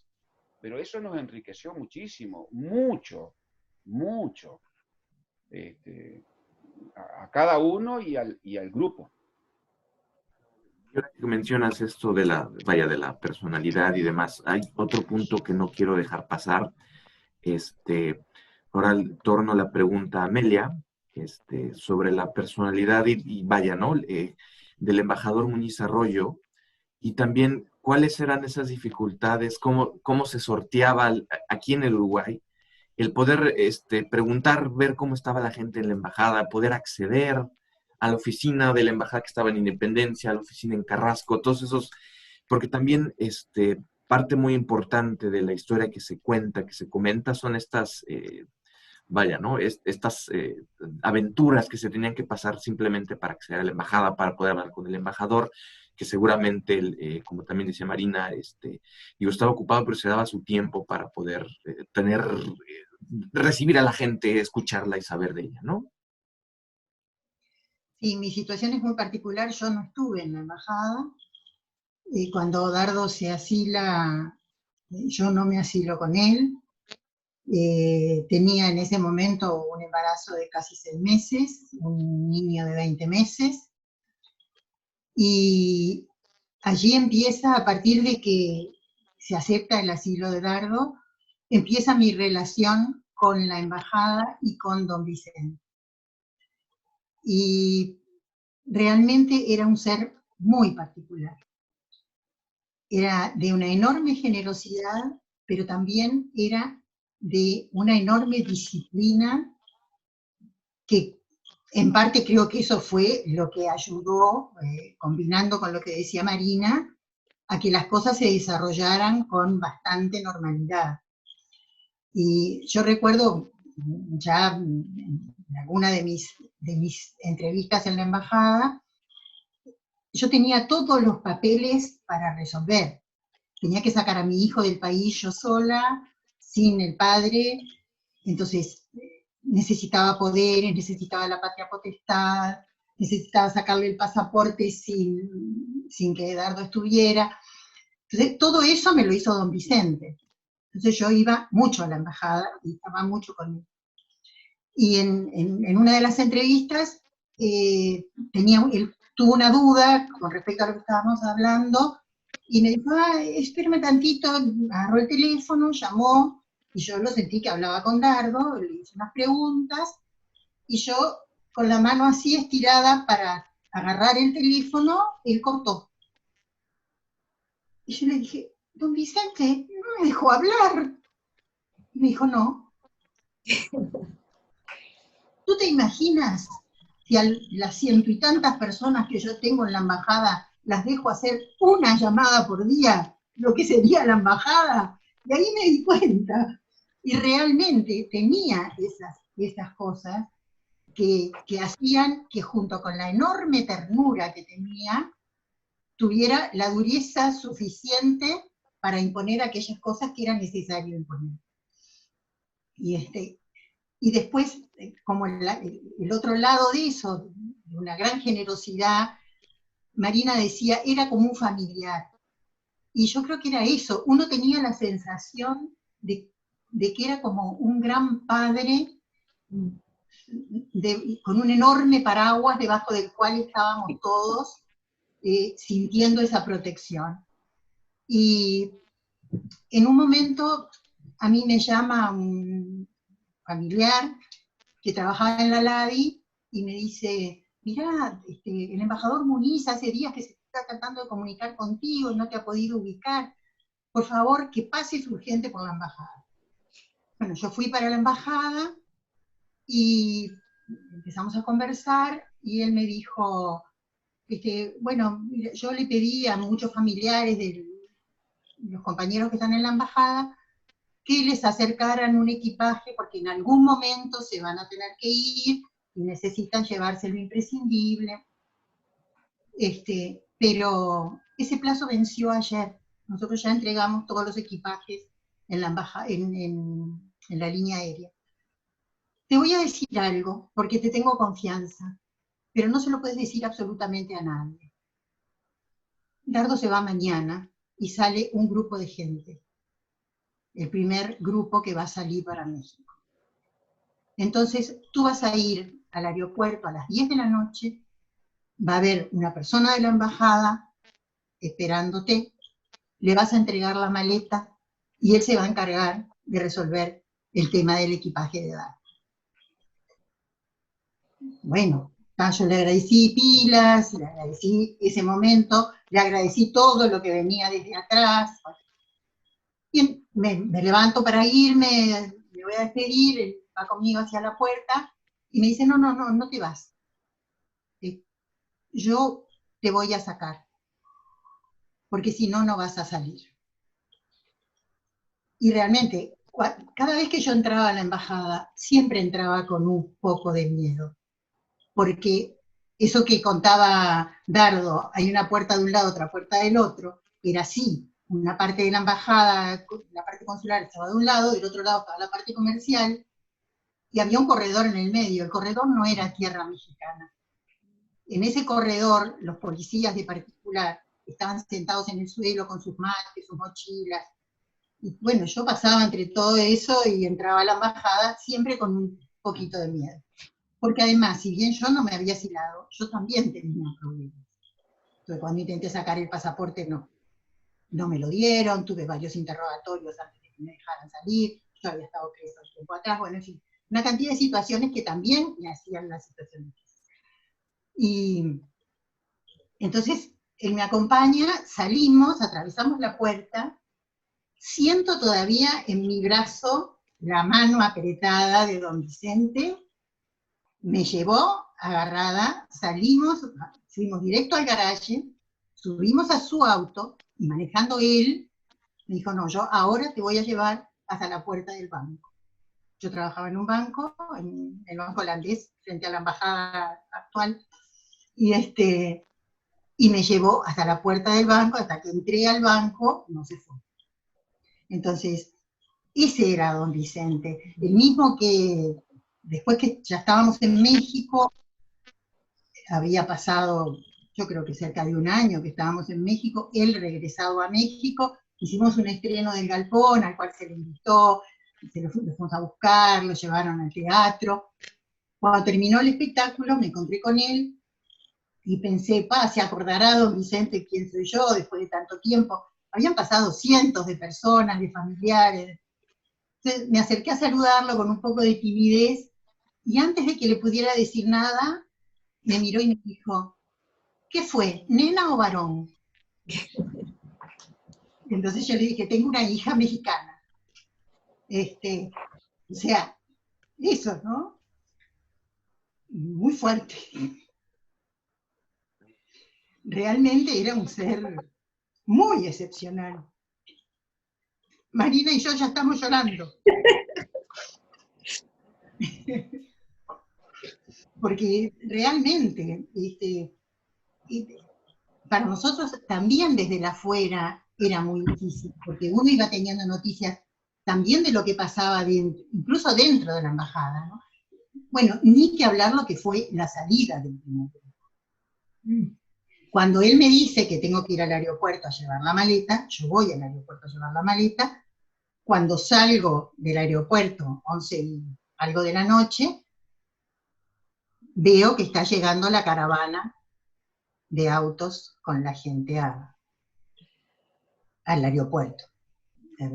Pero eso nos enriqueció muchísimo, mucho, mucho. A cada uno y al grupo. Ahora que mencionas esto de la personalidad y demás, hay otro punto que no quiero dejar pasar. Ahora torno a la pregunta a Amelia, sobre la personalidad y vaya, ¿no? Del embajador Muñiz Arroyo, y también cuáles eran esas dificultades, cómo se sorteaba aquí en el Uruguay, el poder preguntar, ver cómo estaba la gente en la embajada, poder acceder a la oficina de la embajada que estaba en Independencia, a la oficina en Carrasco, todos esos, porque también parte muy importante de la historia que se cuenta, que se comenta, son estas, vaya, ¿no? Estas aventuras que se tenían que pasar simplemente para acceder a la embajada, para poder hablar con el embajador, que seguramente, como también decía Marina, digo, estaba ocupado, pero se daba su tiempo para poder recibir a la gente, escucharla y saber de ella, ¿no? Sí, mi situación es muy particular. Yo no estuve en la embajada. Cuando Dardo se asila, yo no me asilo con él. Tenía en ese momento un embarazo de casi 6 meses, un niño de 20 meses. Y allí empieza, a partir de que se acepta el asilo de Dardo, empieza mi relación con la embajada y con don Vicente. Y realmente era un ser muy particular. Era de una enorme generosidad, pero también era de una enorme disciplina, que en parte creo que eso fue lo que ayudó, combinando con lo que decía Marina, a que las cosas se desarrollaran con bastante normalidad. Y yo recuerdo ya en alguna de mis entrevistas en la embajada, yo tenía todos los papeles para resolver. Tenía que sacar a mi hijo del país yo sola, sin el padre, entonces necesitaba poderes, necesitaba la patria potestad, necesitaba sacarle el pasaporte sin que Dardo estuviera. Entonces todo eso me lo hizo don Vicente. Entonces yo iba mucho a la embajada y estaba mucho con él. Y en una de las entrevistas él tuvo una duda con respecto a lo que estábamos hablando y me dijo, espérame tantito, agarró el teléfono, llamó, y yo lo sentí que hablaba con Dardo, le hice unas preguntas, y yo con la mano así estirada para agarrar el teléfono, él cortó. Y yo le dije, don Vicente, no me dejó hablar. Y me dijo, no. ¿Tú te imaginas si a las 100 y tantas personas que yo tengo en la embajada las dejo hacer una llamada por día, lo que sería la embajada? Y ahí me di cuenta. Y realmente tenía esas cosas que hacían que, junto con la enorme ternura que tenía, tuviera la dureza suficiente para imponer aquellas cosas que era necesario imponer. Y después, como el otro lado de eso, de una gran generosidad, Marina decía, era como un familiar. Y yo creo que era eso. Uno tenía la sensación de que era como un gran padre con un enorme paraguas debajo del cual estábamos todos sintiendo esa protección. Y en un momento a mí me llama un familiar que trabajaba en la LADI y me dice, mirá, el embajador Muniz hace días que se está tratando de comunicar contigo y no te ha podido ubicar. Por favor, que pases urgente por la embajada. Bueno, yo fui para la embajada y empezamos a conversar y él me dijo, bueno, mira, yo le pedí a muchos familiares de los compañeros que están en la embajada que les acercaran un equipaje porque en algún momento se van a tener que ir y necesitan llevarse lo imprescindible. Pero ese plazo venció ayer. Nosotros ya entregamos todos los equipajes en la línea aérea. Te voy a decir algo, porque te tengo confianza, pero no se lo puedes decir absolutamente a nadie. Dardo se va mañana y sale un grupo de gente. El primer grupo que va a salir para México. Entonces, tú vas a ir al aeropuerto a las 10 de la noche, va a haber una persona de la embajada esperándote, le vas a entregar la maleta y él se va a encargar de resolver el tema del equipaje de Dardo. Bueno, yo le agradecí pilas, le agradecí ese momento, le agradecí todo lo que venía desde atrás. Y me levanto para irme, me voy a despedir, él va conmigo hacia la puerta y me dice, no te vas. Yo te voy a sacar, porque si no, no vas a salir. Y realmente, cada vez que yo entraba a la embajada, siempre entraba con un poco de miedo, porque eso que contaba Dardo, hay una puerta de un lado, otra puerta del otro, era así. Una parte de la embajada, la parte consular estaba de un lado, del otro lado estaba la parte comercial, y había un corredor en el medio. El corredor no era tierra mexicana. En ese corredor, los policías de particular estaban sentados en el suelo con sus mates, sus mochilas. Y bueno, yo pasaba entre todo eso y entraba a la embajada siempre con un poquito de miedo. Porque además, si bien yo no me había asilado, yo también tenía problemas. Entonces, cuando intenté sacar el pasaporte, no me lo dieron, tuve varios interrogatorios antes de que me dejaran salir, yo había estado preso un tiempo atrás, bueno, en fin, una cantidad de situaciones que también me hacían la situación difícil. Y entonces, él me acompaña, salimos, atravesamos la puerta, siento todavía en mi brazo la mano apretada de don Vicente, me llevó agarrada, salimos, fuimos directo al garaje, subimos a su auto, y manejando él, me dijo, no, yo ahora te voy a llevar hasta la puerta del banco. Yo trabajaba en un banco, en el banco holandés, frente a la embajada actual, y me llevó hasta la puerta del banco, hasta que entré al banco, no se fue. Entonces, ese era don Vicente, el mismo que después que ya estábamos en México, había pasado, yo creo que cerca de un año que estábamos en México, él regresado a México, hicimos un estreno del Galpón, al cual se le invitó, lo fuimos a buscar, lo llevaron al teatro. Cuando terminó el espectáculo, me encontré con él, y pensé, se acordará don Vicente quién soy yo después de tanto tiempo. Habían pasado cientos de personas, de familiares. Entonces me acerqué a saludarlo con un poco de timidez, y antes de que le pudiera decir nada, me miró y me dijo, ¿qué fue, nena o varón? Entonces yo le dije, tengo una hija mexicana. O sea, eso, ¿no? Muy fuerte. Realmente era un ser muy excepcional. Marina y yo ya estamos llorando. Porque realmente, para nosotros también desde la afuera era muy difícil, porque uno iba teniendo noticias también de lo que pasaba dentro, incluso dentro de la embajada, ¿no? Bueno, ni que hablar lo que fue la salida del primer grupo. Cuando él me dice que tengo que ir al aeropuerto a llevar la maleta, yo voy al aeropuerto a llevar la maleta. Cuando salgo del aeropuerto, 11 y algo de la noche, veo que está llegando la caravana de autos con la gente al aeropuerto.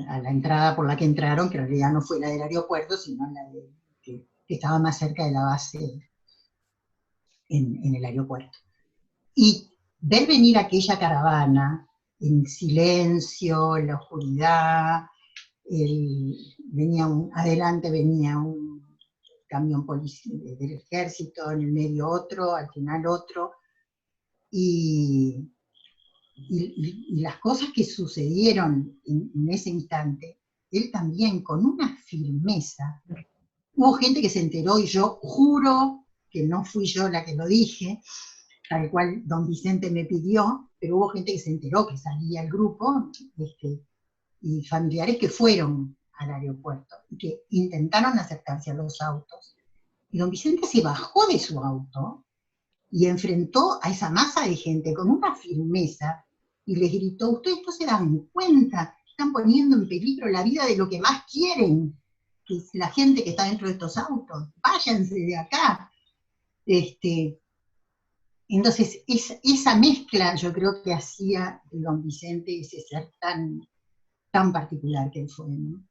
a la entrada por la que entraron, que en realidad no fue la del aeropuerto, sino que estaba más cerca de la base en el aeropuerto. Y ver venir aquella caravana en silencio, en la oscuridad, adelante venía un camión del ejército, en el medio otro, al final otro, y las cosas que sucedieron en ese instante, él también con una firmeza. Hubo gente que se enteró y yo juro que no fui yo la que lo dije, tal cual don Vicente me pidió, pero hubo gente que se enteró que salía el grupo, y familiares que fueron al aeropuerto y que intentaron acercarse a los autos. Y don Vicente se bajó de su auto y enfrentó a esa masa de gente con una firmeza y les gritó: ustedes no se dan cuenta, están poniendo en peligro la vida de lo que más quieren, que es la gente que está dentro de estos autos, váyanse de acá. Entonces, esa mezcla yo creo que hacía de don Vicente ese ser tan particular que él fue, ¿no?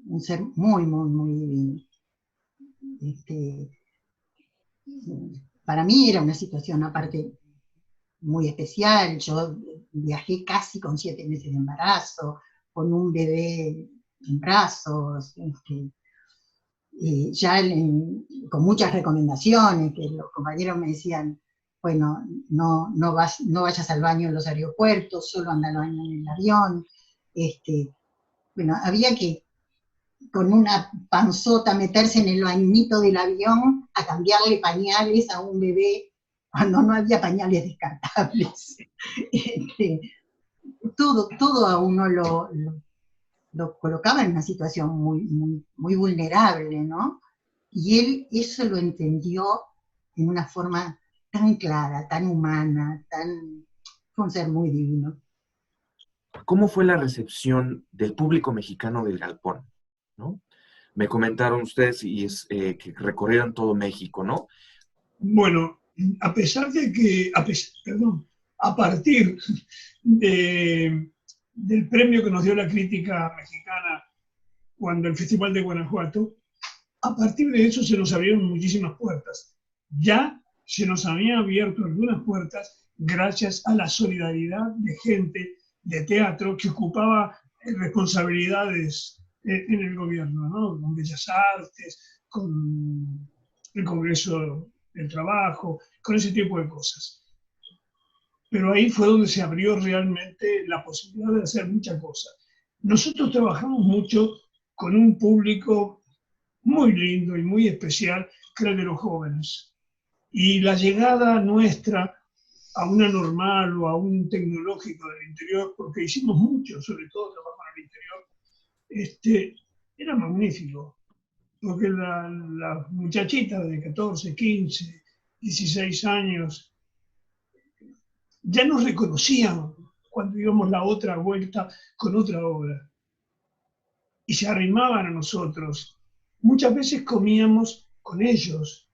Un ser muy, muy, muy divino. Para mí era una situación aparte muy especial. Yo viajé casi con 7 meses de embarazo, con un bebé en brazos, con muchas recomendaciones, que los compañeros me decían: bueno, no vayas al baño en los aeropuertos, solo anda al baño en el avión. Bueno, había que con una panzota meterse en el bañito del avión a cambiarle pañales a un bebé cuando no había pañales descartables. Todo a uno lo colocaba en una situación muy, muy, muy vulnerable, ¿no? Y él eso lo entendió en una forma tan clara, tan humana, fue un ser muy divino. ¿Cómo fue la recepción del público mexicano del Galpón? ¿No? Me comentaron ustedes que recorrieron todo México, ¿no? Bueno, a pesar de que, a partir del premio que nos dio la crítica mexicana cuando el Festival de Guanajuato, a partir de eso se nos abrieron muchísimas puertas. Ya se nos habían abierto algunas puertas gracias a la solidaridad de gente de teatro que ocupaba responsabilidades en el gobierno, ¿no? Con Bellas Artes, con el Congreso del Trabajo, con ese tipo de cosas. Pero ahí fue donde se abrió realmente la posibilidad de hacer muchas cosas. Nosotros trabajamos mucho con un público muy lindo y muy especial, que era el de los jóvenes. Y la llegada nuestra a una normal o a un tecnológico del interior, porque hicimos mucho, sobre todo trabajo en el interior, era magnífico. Porque las muchachitas de 14, 15, 16 años ya nos reconocían cuando íbamos la otra vuelta con otra obra. Y se arrimaban a nosotros. Muchas veces comíamos con ellos.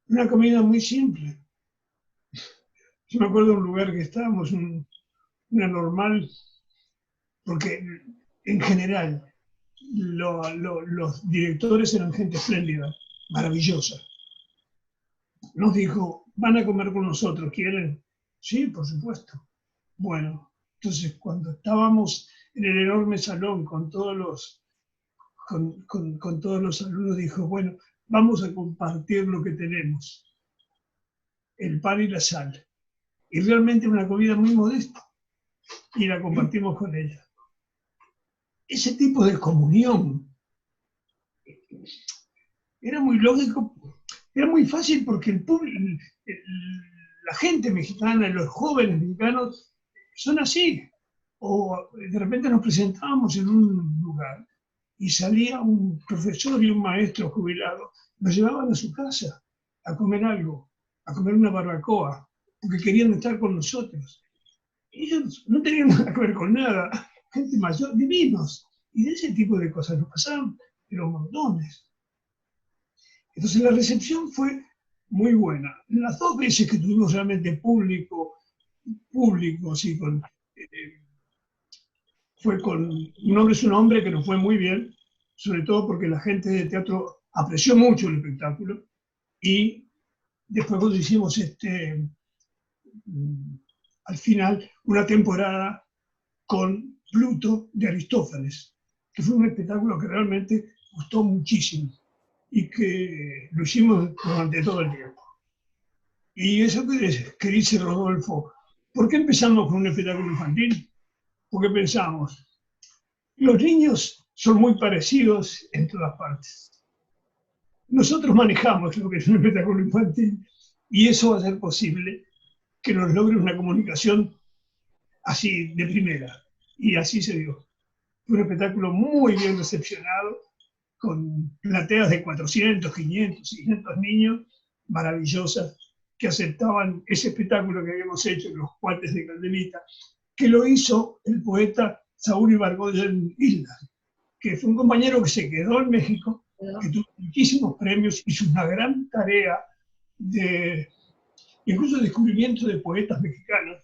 Una comida muy simple. Yo me acuerdo de un lugar que estábamos, una normal, porque en general los directores eran gente espléndida, maravillosa. Nos dijo: van a comer con nosotros, ¿quieren? Sí, por supuesto. Bueno, entonces cuando estábamos en el enorme salón con todos los alumnos, dijo: bueno, vamos a compartir lo que tenemos, el pan y la sal. Y realmente una comida muy modesta, y la compartimos con ella. Ese tipo de comunión era muy lógico, era muy fácil, porque la gente mexicana, los jóvenes mexicanos son así. O de repente nos presentábamos en un lugar y salía un profesor y un maestro jubilado, nos llevaban a su casa a comer algo, a comer una barbacoa, porque querían estar con nosotros. Ellos no tenían nada que ver con nada, gente mayor, divinos. Y de ese tipo de cosas nos pasaban, pero montones. Entonces la recepción fue muy buena. Las 2 veces que tuvimos realmente público, sí, fue con Un hombre es un hombre, que nos fue muy bien, sobre todo porque la gente de teatro apreció mucho el espectáculo, y después cuando hicimos al final una temporada con Pluto de Aristófanes, que fue un espectáculo que realmente gustó muchísimo y que lo hicimos durante todo el tiempo. Y eso que dice Rodolfo, ¿por qué empezamos con un espectáculo infantil? Porque pensamos, los niños son muy parecidos en todas partes. Nosotros manejamos lo que es un espectáculo infantil y eso va a ser posible que nos logre una comunicación así de primera. Y así se dio. Fue un espectáculo muy bien recepcionado, con plateas de 400, 500, 600 niños, maravillosas, que aceptaban ese espectáculo que habíamos hecho en Los Cuates de Candelita, que lo hizo el poeta Saúl Ibargoyen Islas, que fue un compañero que se quedó en México, que tuvo muchísimos premios, hizo una gran tarea de incluso descubrimiento de poetas mexicanos,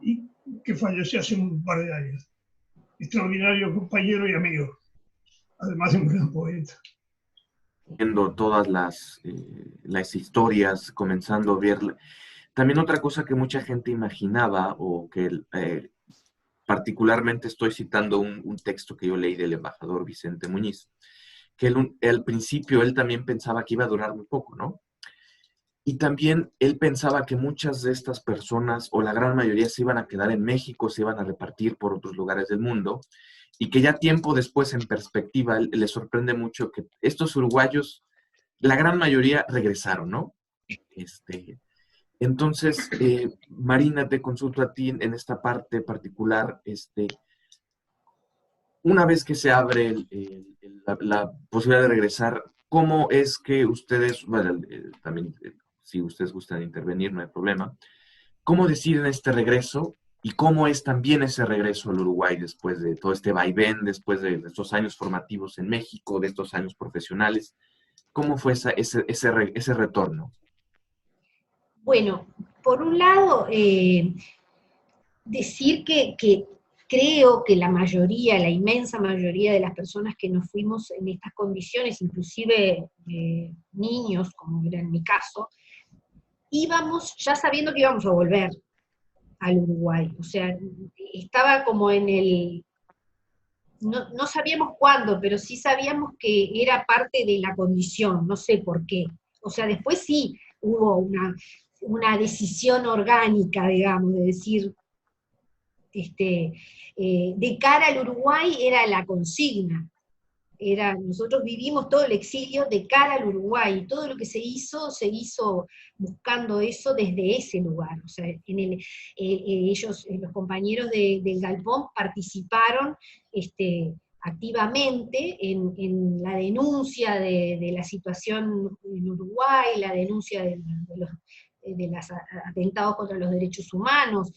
y que falleció hace un par de años. Extraordinario compañero y amigo, además de un gran poeta. Viendo todas las historias, comenzando a ver. También otra cosa que mucha gente imaginaba, o que particularmente estoy citando un texto que yo leí del embajador Vicente Muñiz, que él, al principio él también pensaba que iba a durar muy poco, ¿no? Y también él pensaba que muchas de estas personas, o la gran mayoría, se iban a quedar en México, se iban a repartir por otros lugares del mundo, y que ya tiempo después, en perspectiva, le sorprende mucho que estos uruguayos, la gran mayoría regresaron, ¿no? Entonces, Marina, te consulto a ti en esta parte particular. Una vez que se abre la posibilidad de regresar, ¿cómo es que ustedes, bueno, también si ustedes gustan intervenir, no hay problema, cómo deciden este regreso y cómo es también ese regreso al Uruguay después de todo este vaivén, después de estos años formativos en México, de estos años profesionales? ¿Cómo fue ese retorno? Bueno, por un lado, decir que creo que la mayoría, la inmensa mayoría de las personas que nos fuimos en estas condiciones, inclusive niños, como era en mi caso, íbamos ya sabiendo que íbamos a volver al Uruguay. O sea, estaba como en el... No sabíamos cuándo, pero sí sabíamos que era parte de la condición, no sé por qué. O sea, después sí hubo una decisión orgánica, digamos, de decir, de cara al Uruguay era la consigna. Nosotros vivimos todo el exilio de cara al Uruguay, y todo lo que se hizo buscando eso desde ese lugar. O sea, ellos, los compañeros del Galpón, participaron activamente en la denuncia de la situación en Uruguay, la denuncia de los atentados contra los derechos humanos,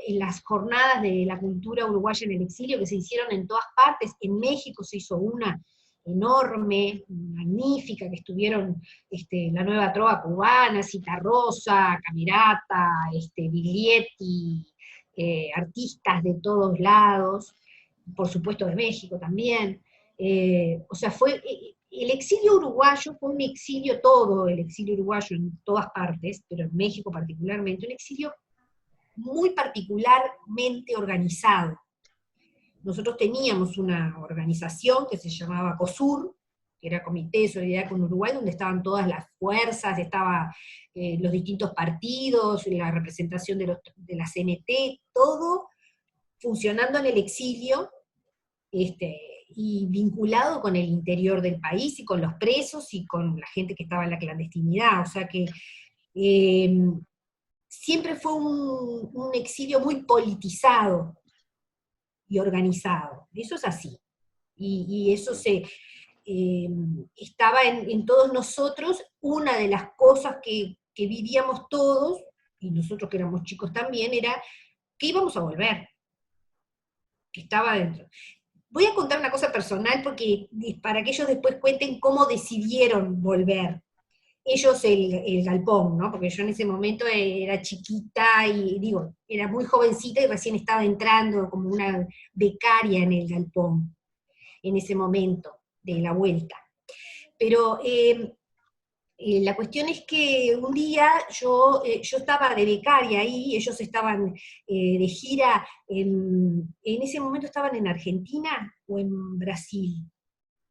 en las jornadas de la cultura uruguaya en el exilio que se hicieron en todas partes. En México se hizo una enorme, magnífica, que estuvieron la Nueva Trova Cubana, Citarrosa, Camerata, Biglietti, artistas de todos lados, por supuesto de México también. O sea, el exilio uruguayo fue un exilio, todo el exilio uruguayo en todas partes, pero en México particularmente, un exilio muy particularmente organizado. Nosotros teníamos una organización que se llamaba COSUR, que era Comité de Solidaridad con Uruguay, donde estaban todas las fuerzas, estaban los distintos partidos, la representación de la CNT, todo funcionando en el exilio, y vinculado con el interior del país, y con los presos, y con la gente que estaba en la clandestinidad. O sea que siempre fue un exilio muy politizado y organizado. Eso es así. Y eso estaba en todos nosotros. Una de las cosas que vivíamos todos, y nosotros que éramos chicos también, era que íbamos a volver, que estaba dentro. Voy a contar una cosa personal, para que ellos después cuenten cómo decidieron volver. ellos el galpón, ¿no? Porque yo en ese momento era chiquita y digo, era muy jovencita y recién estaba entrando como una becaria en el galpón, en ese momento de la vuelta. Pero la cuestión es que un día yo estaba de becaria ahí, ellos estaban de gira, en ese momento estaban en Argentina o en Brasil,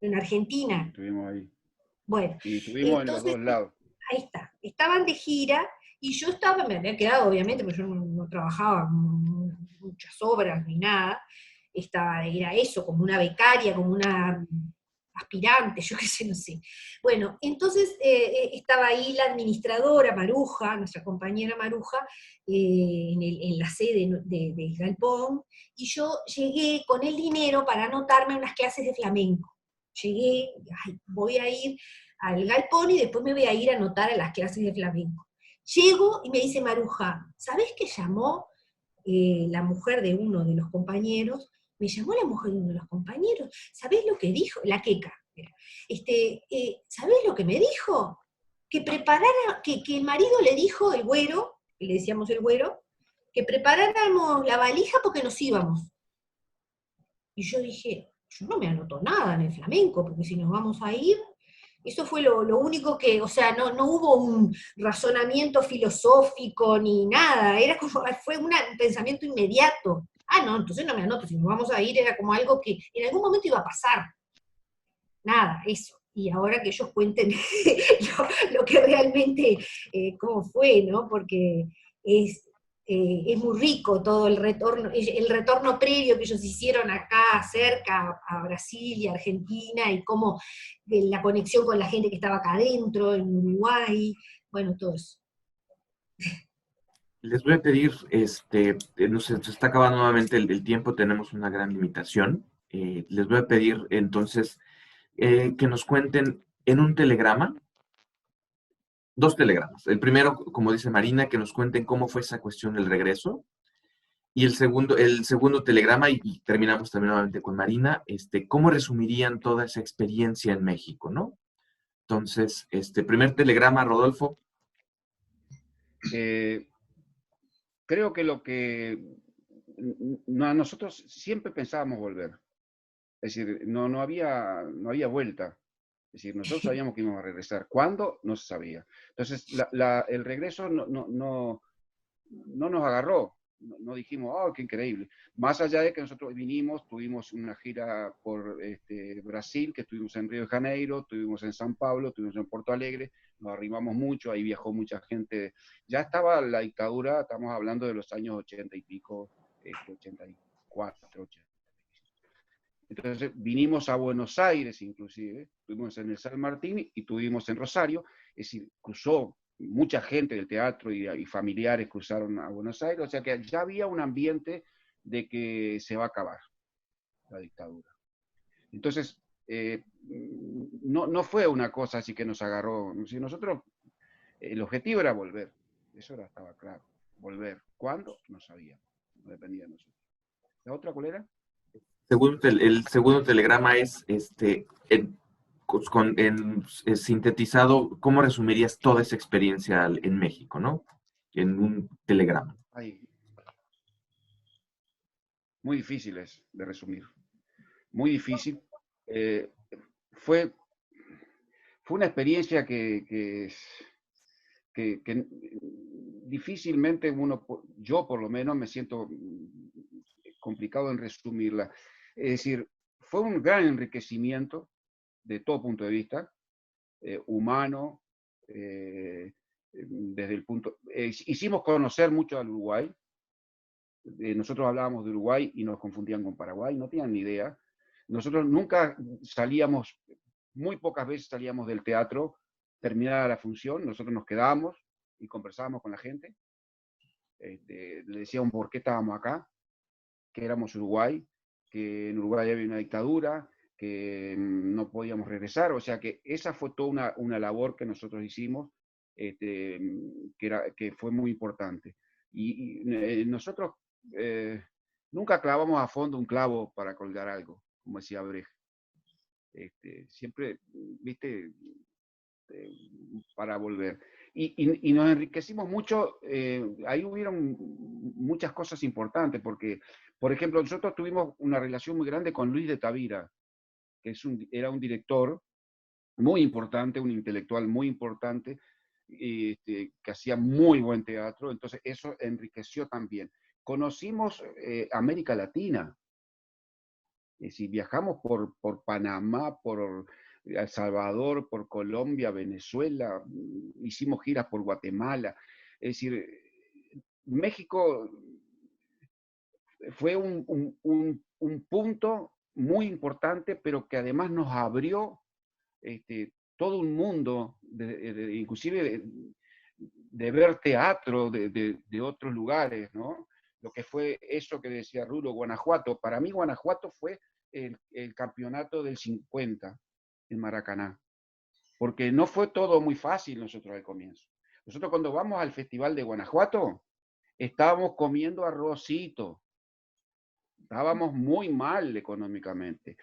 en Argentina. Estuvimos ahí. Bueno, Y estuvimos en los entonces, dos lados. ahí está, estaban de gira y yo estaba, me había quedado obviamente, porque yo no trabajaba muchas obras ni nada, era eso, como una becaria, como una aspirante, yo qué sé, no sé. Bueno, entonces estaba ahí la administradora Maruja, nuestra compañera Maruja, en la sede del Galpón, y yo llegué con el dinero para anotarme unas clases de flamenco. Llegué, ay, voy a ir al Galpón y después me voy a ir a anotar a las clases de flamenco. Llego y me dice Maruja, ¿sabés que llamó la mujer de uno de los compañeros? Me llamó la mujer de uno de los compañeros, ¿sabés lo que dijo? La queca. ¿Sabés lo que me dijo? Que preparara, que el marido le dijo, el güero, que le decíamos el güero, que preparáramos la valija porque nos íbamos. Y yo dije, yo no me anoto nada en el flamenco, porque si nos vamos a ir, eso fue lo único que, o sea, no hubo un razonamiento filosófico ni nada, era como, fue un pensamiento inmediato. Ah, no, entonces no me anoto, si nos vamos a ir era como algo que en algún momento iba a pasar. Nada, eso. Y ahora que ellos cuenten lo que realmente, cómo fue, ¿no? Porque es muy rico todo el retorno previo que ellos hicieron acá cerca, a Brasil y Argentina, y cómo la conexión con la gente que estaba acá adentro, en Uruguay, bueno, todo eso. Les voy a pedir, se está acabando nuevamente el tiempo, tenemos una gran limitación. Les voy a pedir entonces que nos cuenten en un telegrama, 2 telegramas. El primero, como dice Marina, que nos cuenten cómo fue esa cuestión del regreso. Y el segundo telegrama, y terminamos también nuevamente con Marina, cómo resumirían toda esa experiencia en México, ¿no? Entonces, primer telegrama, Rodolfo. Creo que nosotros siempre pensábamos volver. Es decir, no había vuelta. Es decir, nosotros sabíamos que íbamos a regresar. ¿Cuándo? No se sabía. Entonces, el regreso no nos agarró. No dijimos, oh, qué increíble. Más allá de que nosotros tuvimos una gira por Brasil, que estuvimos en Río de Janeiro, estuvimos en San Pablo, estuvimos en Porto Alegre, nos arrimamos mucho, ahí viajó mucha gente. Ya estaba la dictadura, estamos hablando de los años 80 y pico, 84, 80. Entonces vinimos a Buenos Aires inclusive, estuvimos en el San Martín y estuvimos en Rosario, es decir, cruzó mucha gente del teatro y familiares cruzaron a Buenos Aires, o sea que ya había un ambiente de que se va a acabar la dictadura. Entonces, no fue una cosa así que nos agarró, si nosotros, el objetivo era volver, eso estaba claro, volver. ¿Cuándo? No sabíamos, no dependía de nosotros. ¿La otra cuál era? El segundo telegrama es, sintetizado, ¿cómo resumirías toda esa experiencia en México, ¿no? En un telegrama. Ay, muy difíciles de resumir. Muy difícil. Fue una experiencia que difícilmente yo por lo menos me siento complicado en resumirla. Es decir, fue un gran enriquecimiento de todo punto de vista, humano, desde el punto... hicimos conocer mucho al Uruguay. Nosotros hablábamos de Uruguay y nos confundían con Paraguay, no tenían ni idea. Nosotros nunca salíamos, muy pocas veces salíamos del teatro, terminada la función, nosotros nos quedábamos y conversábamos con la gente. Le decíamos por qué estábamos acá, que éramos Uruguay, que en Uruguay había una dictadura, que no podíamos regresar, o sea que esa fue toda una labor que nosotros hicimos, que fue muy importante. Y nosotros nunca clavamos a fondo un clavo para colgar algo, como decía Brecht. Siempre, viste, para volver. Y nos enriquecimos mucho, ahí hubieron muchas cosas importantes, porque, por ejemplo, nosotros tuvimos una relación muy grande con Luis de Tavira, que era un director muy importante, un intelectual muy importante, que hacía muy buen teatro, entonces eso enriqueció también. Conocimos América Latina, es decir, viajamos por Panamá, por El Salvador, por Colombia, Venezuela, hicimos giras por Guatemala, es decir, México fue un punto muy importante, pero que además nos abrió todo un mundo, inclusive de ver teatro de otros lugares, ¿no? Lo que fue eso que decía Rulo, Guanajuato. Para mí Guanajuato fue el campeonato del 50 en Maracaná, porque no fue todo muy fácil nosotros al comienzo. Nosotros cuando vamos al Festival de Guanajuato, estábamos comiendo arrocito, estábamos muy mal económicamente.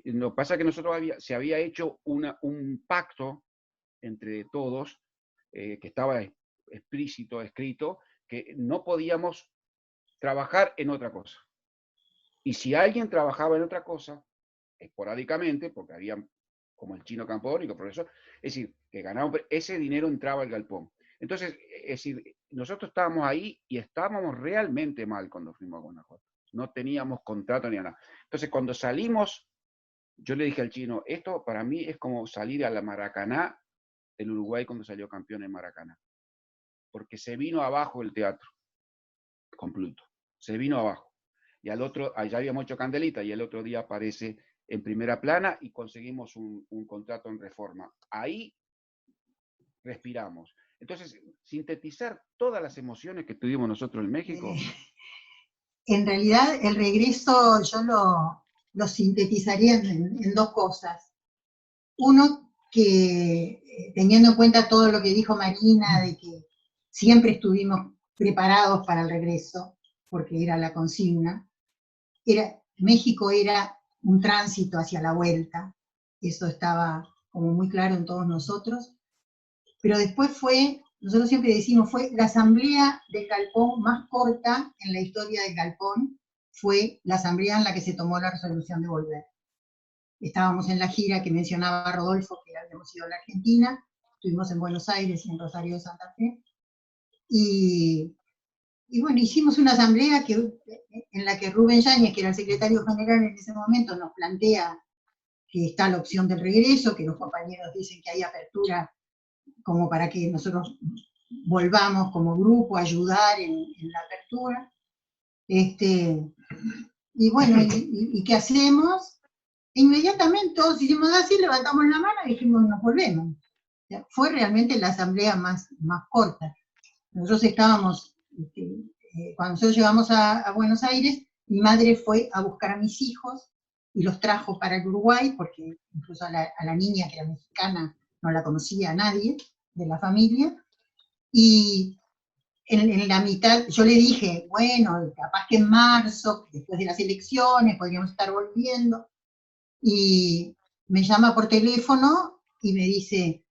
Lo que pasa es que nosotros se había hecho un pacto entre todos, que estaba explícito, escrito, que no podíamos trabajar en otra cosa. Y si alguien trabajaba en otra cosa, esporádicamente, porque había como el chino campónico, por eso, es decir, que ganábamos, ese dinero entraba al galpón. Entonces, es decir, nosotros estábamos ahí y estábamos realmente mal cuando fuimos a Guanajuato. No teníamos contrato ni nada. Entonces, cuando salimos, yo le dije al chino, esto para mí es como salir a la Maracaná, el Uruguay cuando salió campeón en Maracaná. Porque se vino abajo el teatro, con Pluto. Se vino abajo. Y allá habíamos hecho Candelita, y el otro día aparece en primera plana y conseguimos un contrato en Reforma. Ahí respiramos. Entonces, sintetizar todas las emociones que tuvimos nosotros en México. En realidad, el regreso yo lo sintetizaría en dos cosas. Uno, que teniendo en cuenta todo lo que dijo Marina, de que siempre estuvimos preparados para el regreso, porque era la consigna, México era un tránsito hacia la vuelta, eso estaba como muy claro en todos nosotros, pero después nosotros siempre decimos, fue la asamblea del Galpón más corta en la historia del Galpón, fue la asamblea en la que se tomó la resolución de volver. Estábamos en la gira que mencionaba Rodolfo, que habíamos ido a la Argentina, estuvimos en Buenos Aires y en Rosario de Santa Fe, y bueno, hicimos una asamblea en la que Rubén Yáñez, que era el secretario general en ese momento, nos plantea que está la opción del regreso, que los compañeros dicen que hay apertura como para que nosotros volvamos como grupo a ayudar en la apertura. Y bueno, ¿y qué hacemos? Inmediatamente todos hicimos así, levantamos la mano y dijimos, nos volvemos. O sea, fue realmente la asamblea más corta. Nosotros estábamos, cuando nosotros llegamos a Buenos Aires, mi madre fue a buscar a mis hijos y los trajo para el Uruguay, porque incluso a la niña, que era mexicana, no la conocía a nadie de la familia, y en la mitad yo le dije, bueno, capaz que en marzo, después de las elecciones, podríamos estar volviendo, y me llama por teléfono y me dice,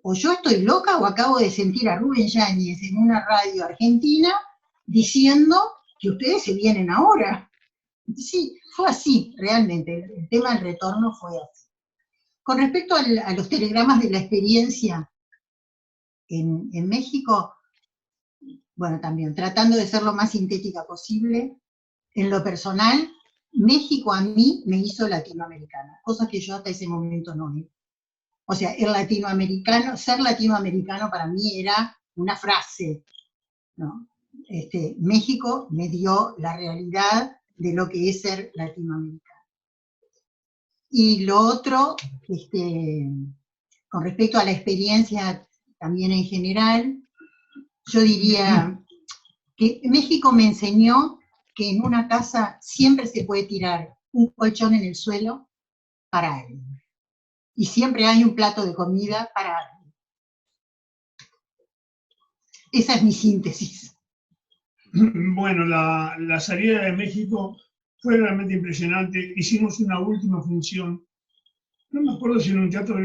o yo estoy loca o acabo de sentir a Rubén Yáñez en una radio argentina diciendo que ustedes se vienen ahora. Sí, fue así, realmente, el tema del retorno fue así. Con respecto a los telegramas de la experiencia en México, bueno, también tratando de ser lo más sintética posible, en lo personal, México a mí me hizo latinoamericana, cosa que yo hasta ese momento no era. O sea, ser latinoamericano para mí era una frase, ¿no? México me dio la realidad de lo que es ser latinoamericano. Y lo otro, con respecto a la experiencia también en general, yo diría que México me enseñó que en una casa siempre se puede tirar un colchón en el suelo para alguien. Y siempre hay un plato de comida para alguien. Esa es mi síntesis. Bueno, la salida de México fue realmente impresionante. Hicimos una última función, no me acuerdo si en un teatro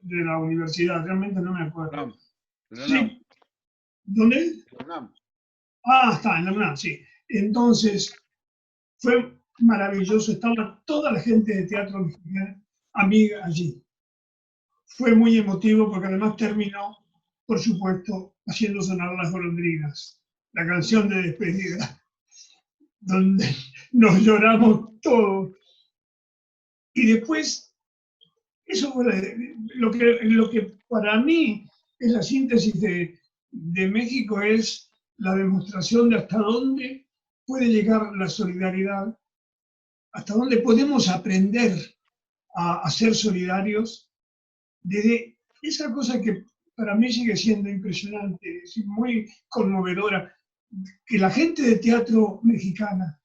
de la universidad, realmente no me acuerdo. UNAM. Sí. ¿Dónde? UNAM. Ah, está, en la UNAM, sí. Entonces, fue maravilloso, estaba toda la gente de teatro mexicana, amiga allí. Fue muy emotivo porque además terminó, por supuesto, haciendo sonar Las golondrinas, la canción de despedida, donde nos lloramos todos. Y después, eso fue lo que para mí es la síntesis de México, es la demostración de hasta dónde puede llegar la solidaridad, hasta dónde podemos aprender a ser solidarios, desde esa cosa que para mí sigue siendo impresionante, es muy conmovedora, que la gente de teatro mexicana,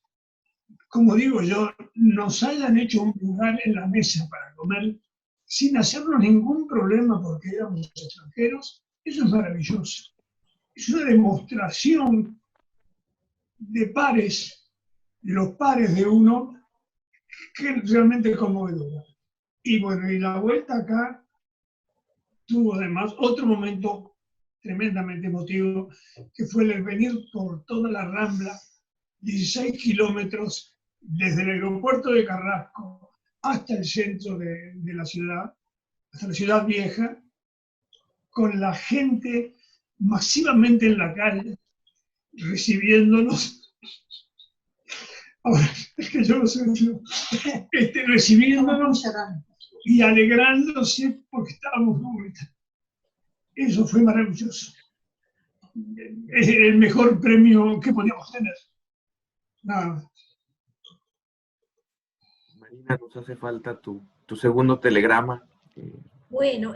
como digo yo, nos hayan hecho un lugar en la mesa para comer sin hacernos ningún problema porque éramos extranjeros, eso es maravilloso. Es una demostración de pares, los pares de uno, que es realmente conmovedora. Y bueno, y la vuelta acá tuvo además otro momento tremendamente emotivo, que fue el venir por toda la Rambla, 16 kilómetros desde el aeropuerto de Carrasco hasta el centro de la ciudad, hasta la ciudad vieja, con la gente masivamente en la calle, recibiéndonos. Ahora, es que yo no sé, recibiéndonos y alegrándose porque estábamos juntos. Eso fue maravilloso. Es el mejor premio que podíamos tener. Nada más. Marina, nos hace falta tu segundo telegrama. Bueno,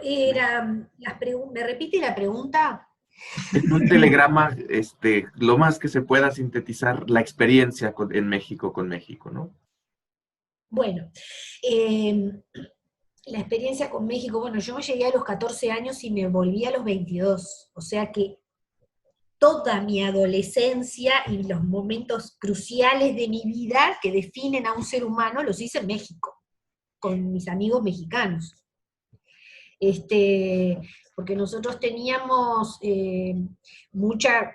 ¿me repite la pregunta? En un telegrama, lo más que se pueda sintetizar la experiencia en México con México, ¿no? Bueno, la experiencia con México, bueno, yo llegué a los 14 años y me volví a los 22, o sea que toda mi adolescencia y los momentos cruciales de mi vida que definen a un ser humano los hice en México, con mis amigos mexicanos. Porque nosotros teníamos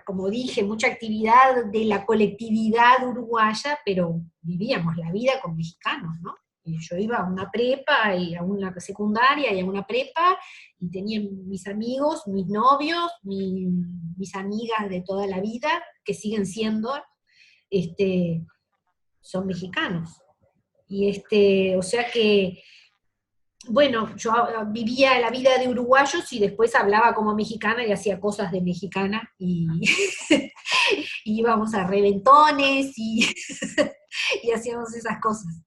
como dije, mucha actividad de la colectividad uruguaya, pero vivíamos la vida con mexicanos, ¿no? Y yo iba a una prepa, y a una secundaria, y a una prepa, y tenía mis amigos, mis novios, mis amigas de toda la vida, que siguen siendo, son mexicanos. Y o sea que, bueno, yo vivía la vida de uruguayos y después hablaba como mexicana y hacía cosas de mexicana y, y íbamos a reventones y hacíamos esas cosas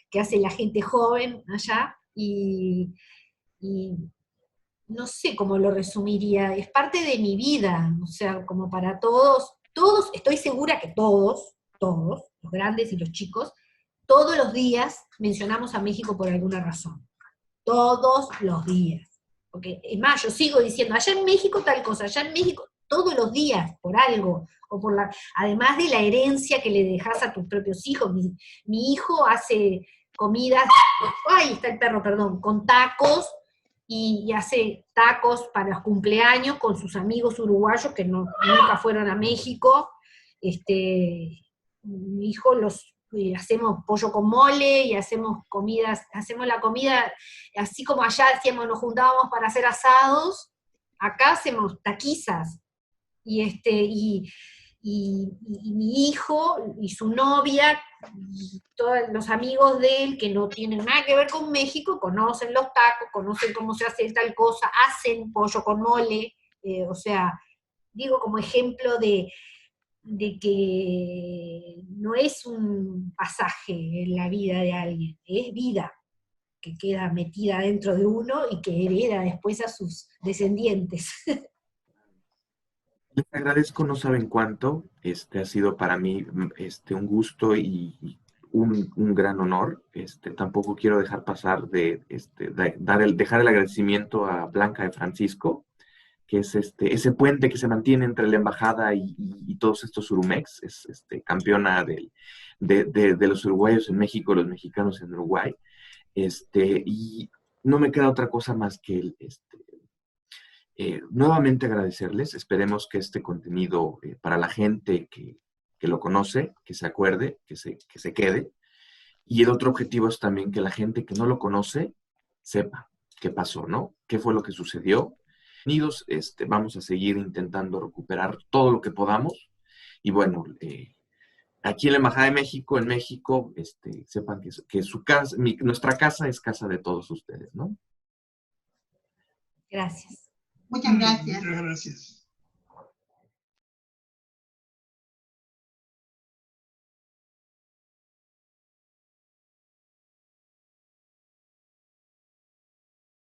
que hace la gente joven allá y no sé cómo lo resumiría, es parte de mi vida, o sea, como para todos, estoy segura que todos, los grandes y los chicos, todos los días mencionamos a México por alguna razón. Todos los días. Porque, es más, yo sigo diciendo, allá en México tal cosa, allá en México, todos los días, por algo, además de la herencia que le dejas a tus propios hijos. Mi hijo hace comidas, ¡ay, está el perro, perdón!, con tacos, y hace tacos para los cumpleaños con sus amigos uruguayos que nunca fueron a México. Mi hijo hacemos pollo con mole y hacemos la comida, así como allá decíamos, nos juntábamos para hacer asados, acá hacemos taquizas, y mi hijo y su novia, y todos los amigos de él que no tienen nada que ver con México, conocen los tacos, conocen cómo se hace tal cosa, hacen pollo con mole, o sea, digo como ejemplo de que no es un pasaje en la vida de alguien, es vida que queda metida dentro de uno y que hereda después a sus descendientes. Les agradezco, no saben cuánto, ha sido para mí un gusto y un gran honor. Tampoco quiero dejar pasar dejar el agradecimiento a Blanca de Francisco, que es ese puente que se mantiene entre la embajada y todos estos urumex, es campeona de los uruguayos en México, los mexicanos en Uruguay, y no me queda otra cosa más que nuevamente agradecerles. Esperemos que este contenido para la gente que lo conoce, que se acuerde, que se quede. Y el otro objetivo es también que la gente que no lo conoce sepa qué pasó, ¿no? ¿Qué fue lo que sucedió? Unidos, vamos a seguir intentando recuperar todo lo que podamos. Y bueno, aquí en la Embajada de México, en México, sepan que su casa, nuestra casa es casa de todos ustedes, ¿no? Gracias. Muchas gracias. Muchas gracias.